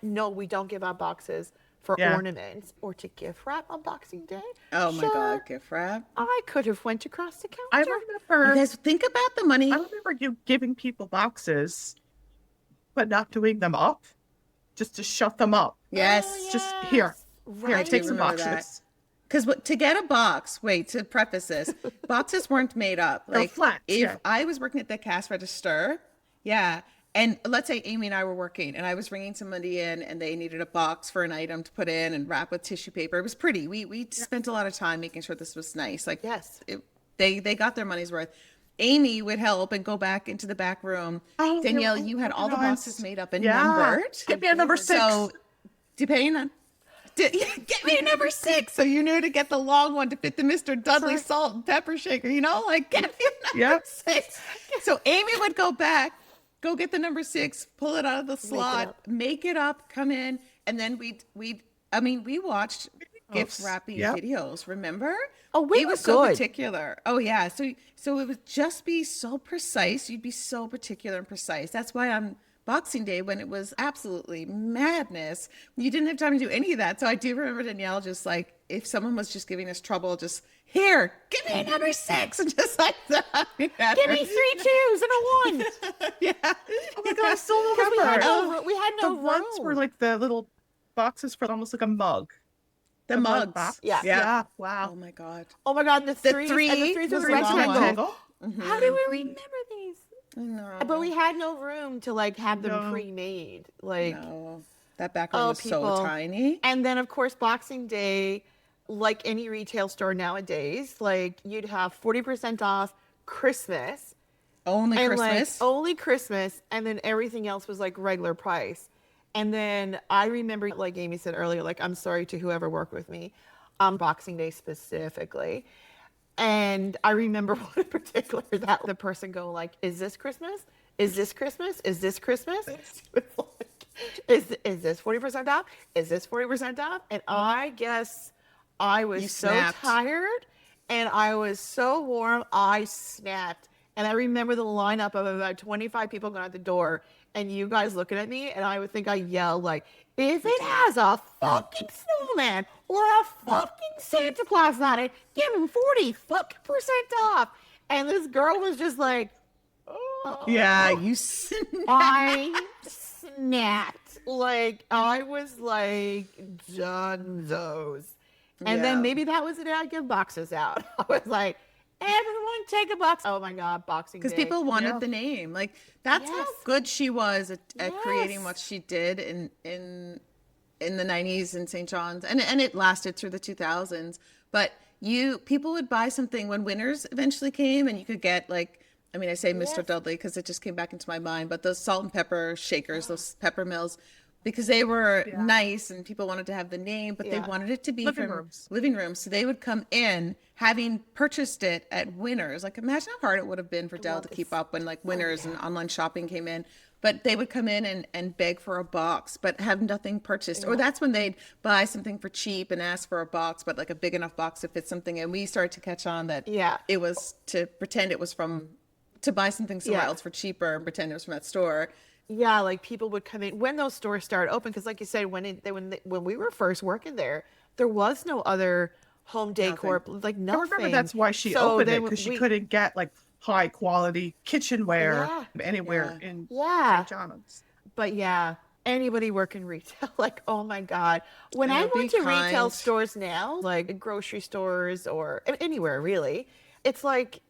S3: no, we don't give out boxes for
S4: Yeah.
S3: ornaments or to gift wrap on Boxing Day.
S1: Oh my
S3: Sure,
S1: god, gift wrap.
S3: I could have went across the counter.
S4: I
S1: You
S4: remember,
S1: guys think about the money.
S4: I remember you giving people boxes, but not doing them up, just to shut them up.
S1: Yes.
S4: Just here,
S3: Right.
S4: take some
S1: remember
S4: boxes.
S1: Because to get a box, wait, to preface this, boxes weren't made up.
S4: They're
S1: Like
S4: flat,
S1: if
S4: yeah.
S1: I was working at the cash register, yeah, And let's say Amy and I were working and I was bringing somebody in and they needed a box for an item to put in and wrap with tissue paper. It was pretty. We spent a lot of time making sure this was nice. Like,
S3: Yes.
S1: they got their money's worth. Amy would help and go back into the back room.
S4: Oh,
S1: Danielle,
S4: you're
S1: you had all the
S4: organized.
S1: boxes made up and
S4: Yeah.
S1: numbered.
S4: Get me a number 6.
S1: So depending on get me a number 6. So you knew to get the long one to fit the Mr. Dudley
S3: Right.
S1: salt and pepper shaker, you know, like get me a number
S4: Yep.
S1: 6. So Amy would go back, go get the number 6, pull it out of the slot, make it up, come in, and then we watched gift wrapping
S4: Yep.
S1: videos, remember?
S3: Oh, we
S1: it
S3: were
S1: was so
S3: good.
S1: particular. Oh yeah. So it would just be so precise. You'd be so particular and precise. That's why on Boxing Day, when it was absolutely madness, you didn't have time to do any of that. So I do remember Danielle just like, if someone was just giving us trouble, just here, give me a number 6, and just like that.
S3: Give me 3 2s and a 1.
S1: Yeah.
S4: Oh my God, I still
S3: Because
S4: remember.
S3: we had no
S4: The ones
S3: room.
S4: were like the little boxes for almost like a mug.
S1: The
S4: mug
S1: mugs.
S4: box.
S3: Yeah.
S4: Yeah.
S1: Oh
S4: Wow.
S1: my God.
S3: Oh my God, the threes
S1: three
S3: and the threes
S1: was
S3: were
S1: the long one.
S3: rectangle.
S4: Rectangle.
S3: How do we remember these?
S1: No.
S3: But we had no room to like have them
S4: No.
S3: pre-made. Like,
S1: No. That back room
S3: oh,
S1: was
S3: people.
S1: so tiny.
S3: And then of course Boxing Day, like any retail store nowadays, like you'd have 40% off Christmas.
S1: Only
S3: And
S1: Christmas.
S3: like only Christmas, and then everything else was like regular price. And then I remember, like Amy said earlier, like I'm sorry to whoever worked with me on Boxing Day specifically. And I remember one in particular that the person go like, "Is this Christmas? Is this Christmas? Is this Christmas? Is this 40% off? Is this 40% off?" And I guess I was
S1: You
S3: so
S1: snapped.
S3: tired and I was so warm, I snapped. And I remember the lineup of about 25 people going out the door and you guys looking at me, and I would think I yelled like, "If it has a fucking snowman or a fucking Santa Claus on it, give him 40% off." And this girl was just like, "Oh."
S1: Yeah, you
S3: I snapped. Like, I was like, "Dunzos." And
S1: Yeah.
S3: then maybe that was the day I give boxes out. I was like, "Everyone take a box." Oh my God, Boxing Day.
S1: because people wanted
S4: Yeah.
S1: the name. Like that's how
S3: Yes.
S1: good she was at creating
S3: Yes.
S1: what she did in the 90s in St. John's, and it lasted through the 2000s. But people would buy something when Winners eventually came, and you could get like, I mean, I say Mr.
S3: Yes.
S1: Dudley because it just came back into my mind, but those salt and pepper shakers, those pepper mills, because they were nice and people wanted to have the name, but they
S3: Yeah.
S1: wanted it to be
S4: Living
S1: from
S4: rooms.
S1: living rooms. So they would come in having purchased it at Winners. Like imagine how hard it would have been for Dell
S3: love
S1: to
S3: this.
S1: keep up when like Winners and online shopping came in. But they would come in and beg for a box, but have nothing purchased. Or that's when they'd buy something for cheap and ask for a box, but like a big enough box to fit something. And we started to catch on that
S3: Yeah.
S1: it was to pretend it was to buy something somewhere
S3: Yeah.
S1: else for cheaper and pretend it was from that store.
S3: Yeah, like people would come in when those stores started open, because like you said, when we were first working there was no other home decor, like
S4: I
S3: nothing.
S4: remember that's why she
S3: So
S4: opened it,
S3: then
S4: because she
S3: we-
S4: couldn't get like high quality kitchenware
S3: Yeah.
S4: anywhere in
S3: Yeah.
S4: St. John's.
S3: But yeah, anybody working retail, like, oh my God. When
S1: Yeah,
S3: I
S1: be
S3: went to retail
S1: kind.
S3: stores now, like grocery stores or anywhere really, it's like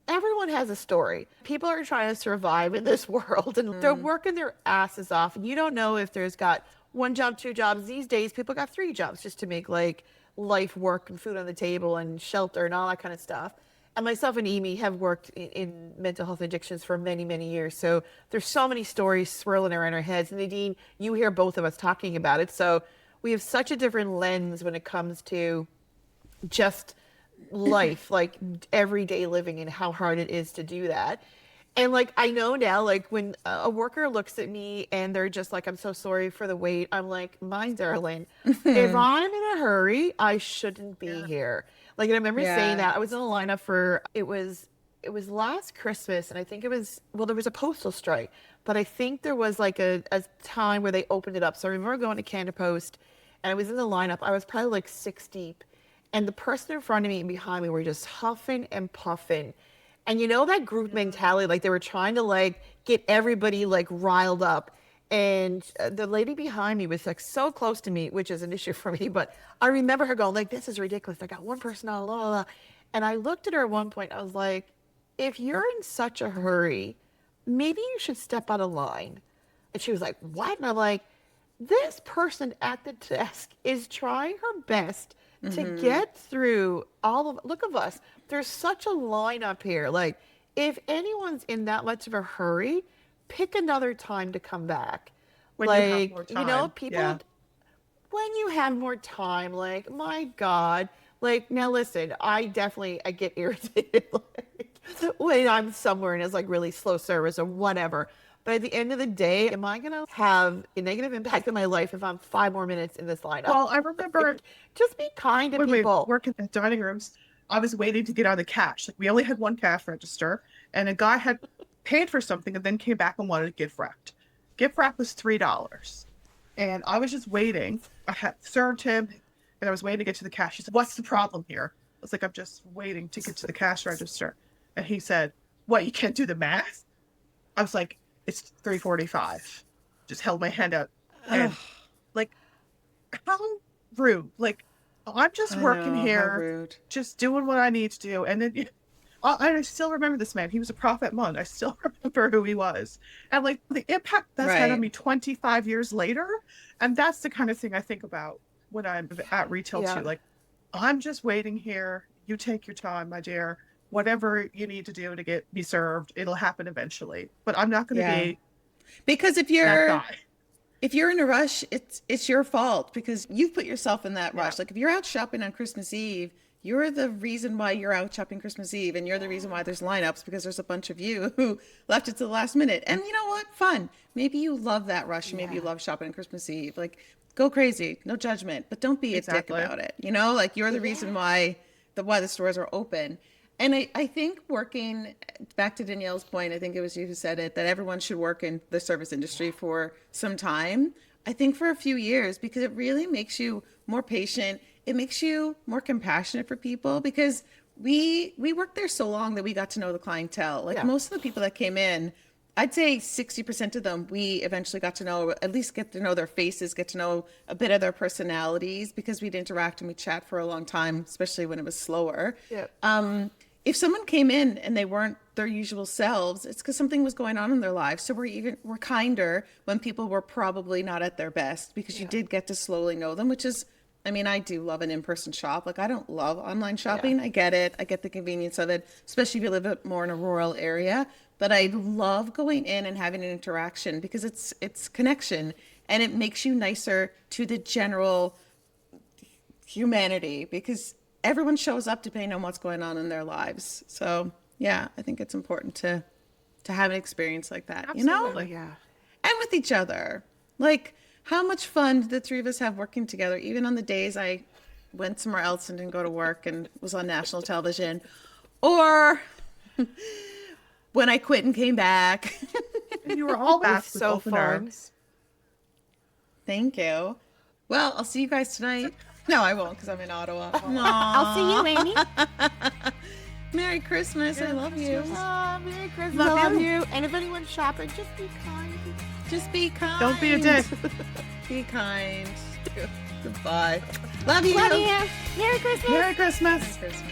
S3: everyone has a story. People are trying to survive in this world and they're working their asses off. And you don't know if there's got 1 job, 2 jobs. These days, people got 3 jobs just to make like life work and food on the table and shelter and all that kind of stuff. And myself and Amy have worked in mental health addictions for many, many years. So there's so many stories swirling around our heads. And Nadine, you hear both of us talking about it. So we have such a different lens when it comes to just life, like everyday living and how hard it is to do that. And like, I know now, like when a worker looks at me and they're just like, "I'm so sorry for the wait." I'm like, "My darling, if I'm in a hurry, I shouldn't be here." Like, I remember
S1: Yeah.
S3: saying that. I was in a lineup for, it was last Christmas. And I think it was, well, there was a postal strike, but I think there was like a time where they opened it up. So I remember going to Canada Post and I was in the lineup. I was probably like 6 deep. And the person in front of me and behind me were just huffing and puffing. And you know that group mentality, like they were trying to like get everybody like riled up. And the lady behind me was like so close to me, which is an issue for me. But I remember her going like, "This is ridiculous. I got one person on, la la la." And I looked at her at one point. I was like, "If you're in such a hurry, maybe you should step out of line. And she was like, what? And I'm like, this person at the desk is trying her best to get through all of, look of us. There's such a line up here. Like, if anyone's in that much of a hurry, pick another time to come back.
S4: When you have
S3: Like,
S4: more
S3: you know,
S4: time.
S3: people,
S4: Yeah.
S3: when you have more time, like, my God. Like, now listen, I get irritated like, when I'm somewhere and it's like really slow service or whatever. But at the end of the day, am I going to have a negative impact in my life if I'm 5 more minutes in this lineup?
S4: Well, I remember
S3: Just be kind to
S4: when we
S3: people.
S4: work in the dining rooms, I was waiting to get out of the cash. Like, we only had one cash register, and a guy had paid for something and then came back and wanted gift wrapped. Gift wrap was $3. And I was just waiting. I had served him, and I was waiting to get to the cash. He said, "What's the problem here?" I was like, "I'm just waiting to get to the cash register." And he said, "What, you can't do the math?" I was like, "It's 3:45. Just held my hand out. And like, how rude. Like, I'm just working
S1: How
S4: here,
S1: rude.
S4: just doing what I need to do. And then I still remember this man. He was a prophet monk. I still remember who he was. And like the impact that's had on
S1: Right.
S4: me 25 years later. And that's the kind of thing I think about when I'm at retail
S3: Yeah.
S4: too. Like, I'm just waiting here. You take your time, my dear. Whatever you need to do to be served, it'll happen eventually. But I'm not going to
S1: Yeah.
S4: be
S1: Because if
S4: that
S1: you're
S4: guy.
S1: if you're in a rush, it's your fault because you've put yourself in that rush. Like if you're out shopping on Christmas Eve, you're the reason why you're out shopping Christmas Eve, and you're the reason why there's lineups because there's a bunch of you who left it to the last minute. And you know what? Fun. Maybe you love that rush. Maybe you love shopping on Christmas Eve. Like go crazy, no judgment, but don't be a dick
S4: Exactly.
S1: about it. You know, like you're the reason why the stores are open. And I think working back to Danielle's point, I think it was you who said it, that everyone should work in the service industry for some time. I think for a few years, because it really makes you more patient. It makes you more compassionate for people because we worked there so long that we got to know the clientele. Like most of the people that came in, I'd say 60% of them, we eventually got to know, at least get to know their faces, get to know a bit of their personalities because we'd interact and we'd chat for a long time, especially when it was slower.
S3: Yeah.
S1: If someone came in and they weren't their usual selves, it's because something was going on in their lives. So we're kinder when people were probably not at their best because you did get to slowly know them, which is, I mean, I do love an in-person shop. Like I don't love online shopping. I get it. I get the convenience of it, especially if you live more in a rural area. But I love going in and having an interaction because it's connection and it makes you nicer to the general humanity because everyone shows up depending on what's going on in their lives. So yeah, I think it's important to have an experience like that, you know?
S4: Absolutely.
S3: Yeah.
S1: And with each other. Like how much fun did the three of us have working together, even on the days I went somewhere else and didn't go to work and was on national television, or when I quit and came back.
S4: And you were all back with
S3: so
S4: open
S3: fun.
S4: arms.
S1: Thank you. Well, I'll see you guys tonight. No, I won't because I'm in Ottawa.
S3: I'll see you, Amy.
S1: Merry Christmas. I love you.
S3: Merry Christmas.
S4: Love
S3: I love
S4: you.
S3: you. And if anyone's shopping, just be kind.
S1: Just be kind.
S4: Don't be a dick.
S1: Be kind. Goodbye. Love you.
S3: Love you. Merry Christmas.
S4: Merry Christmas.
S1: Christmas.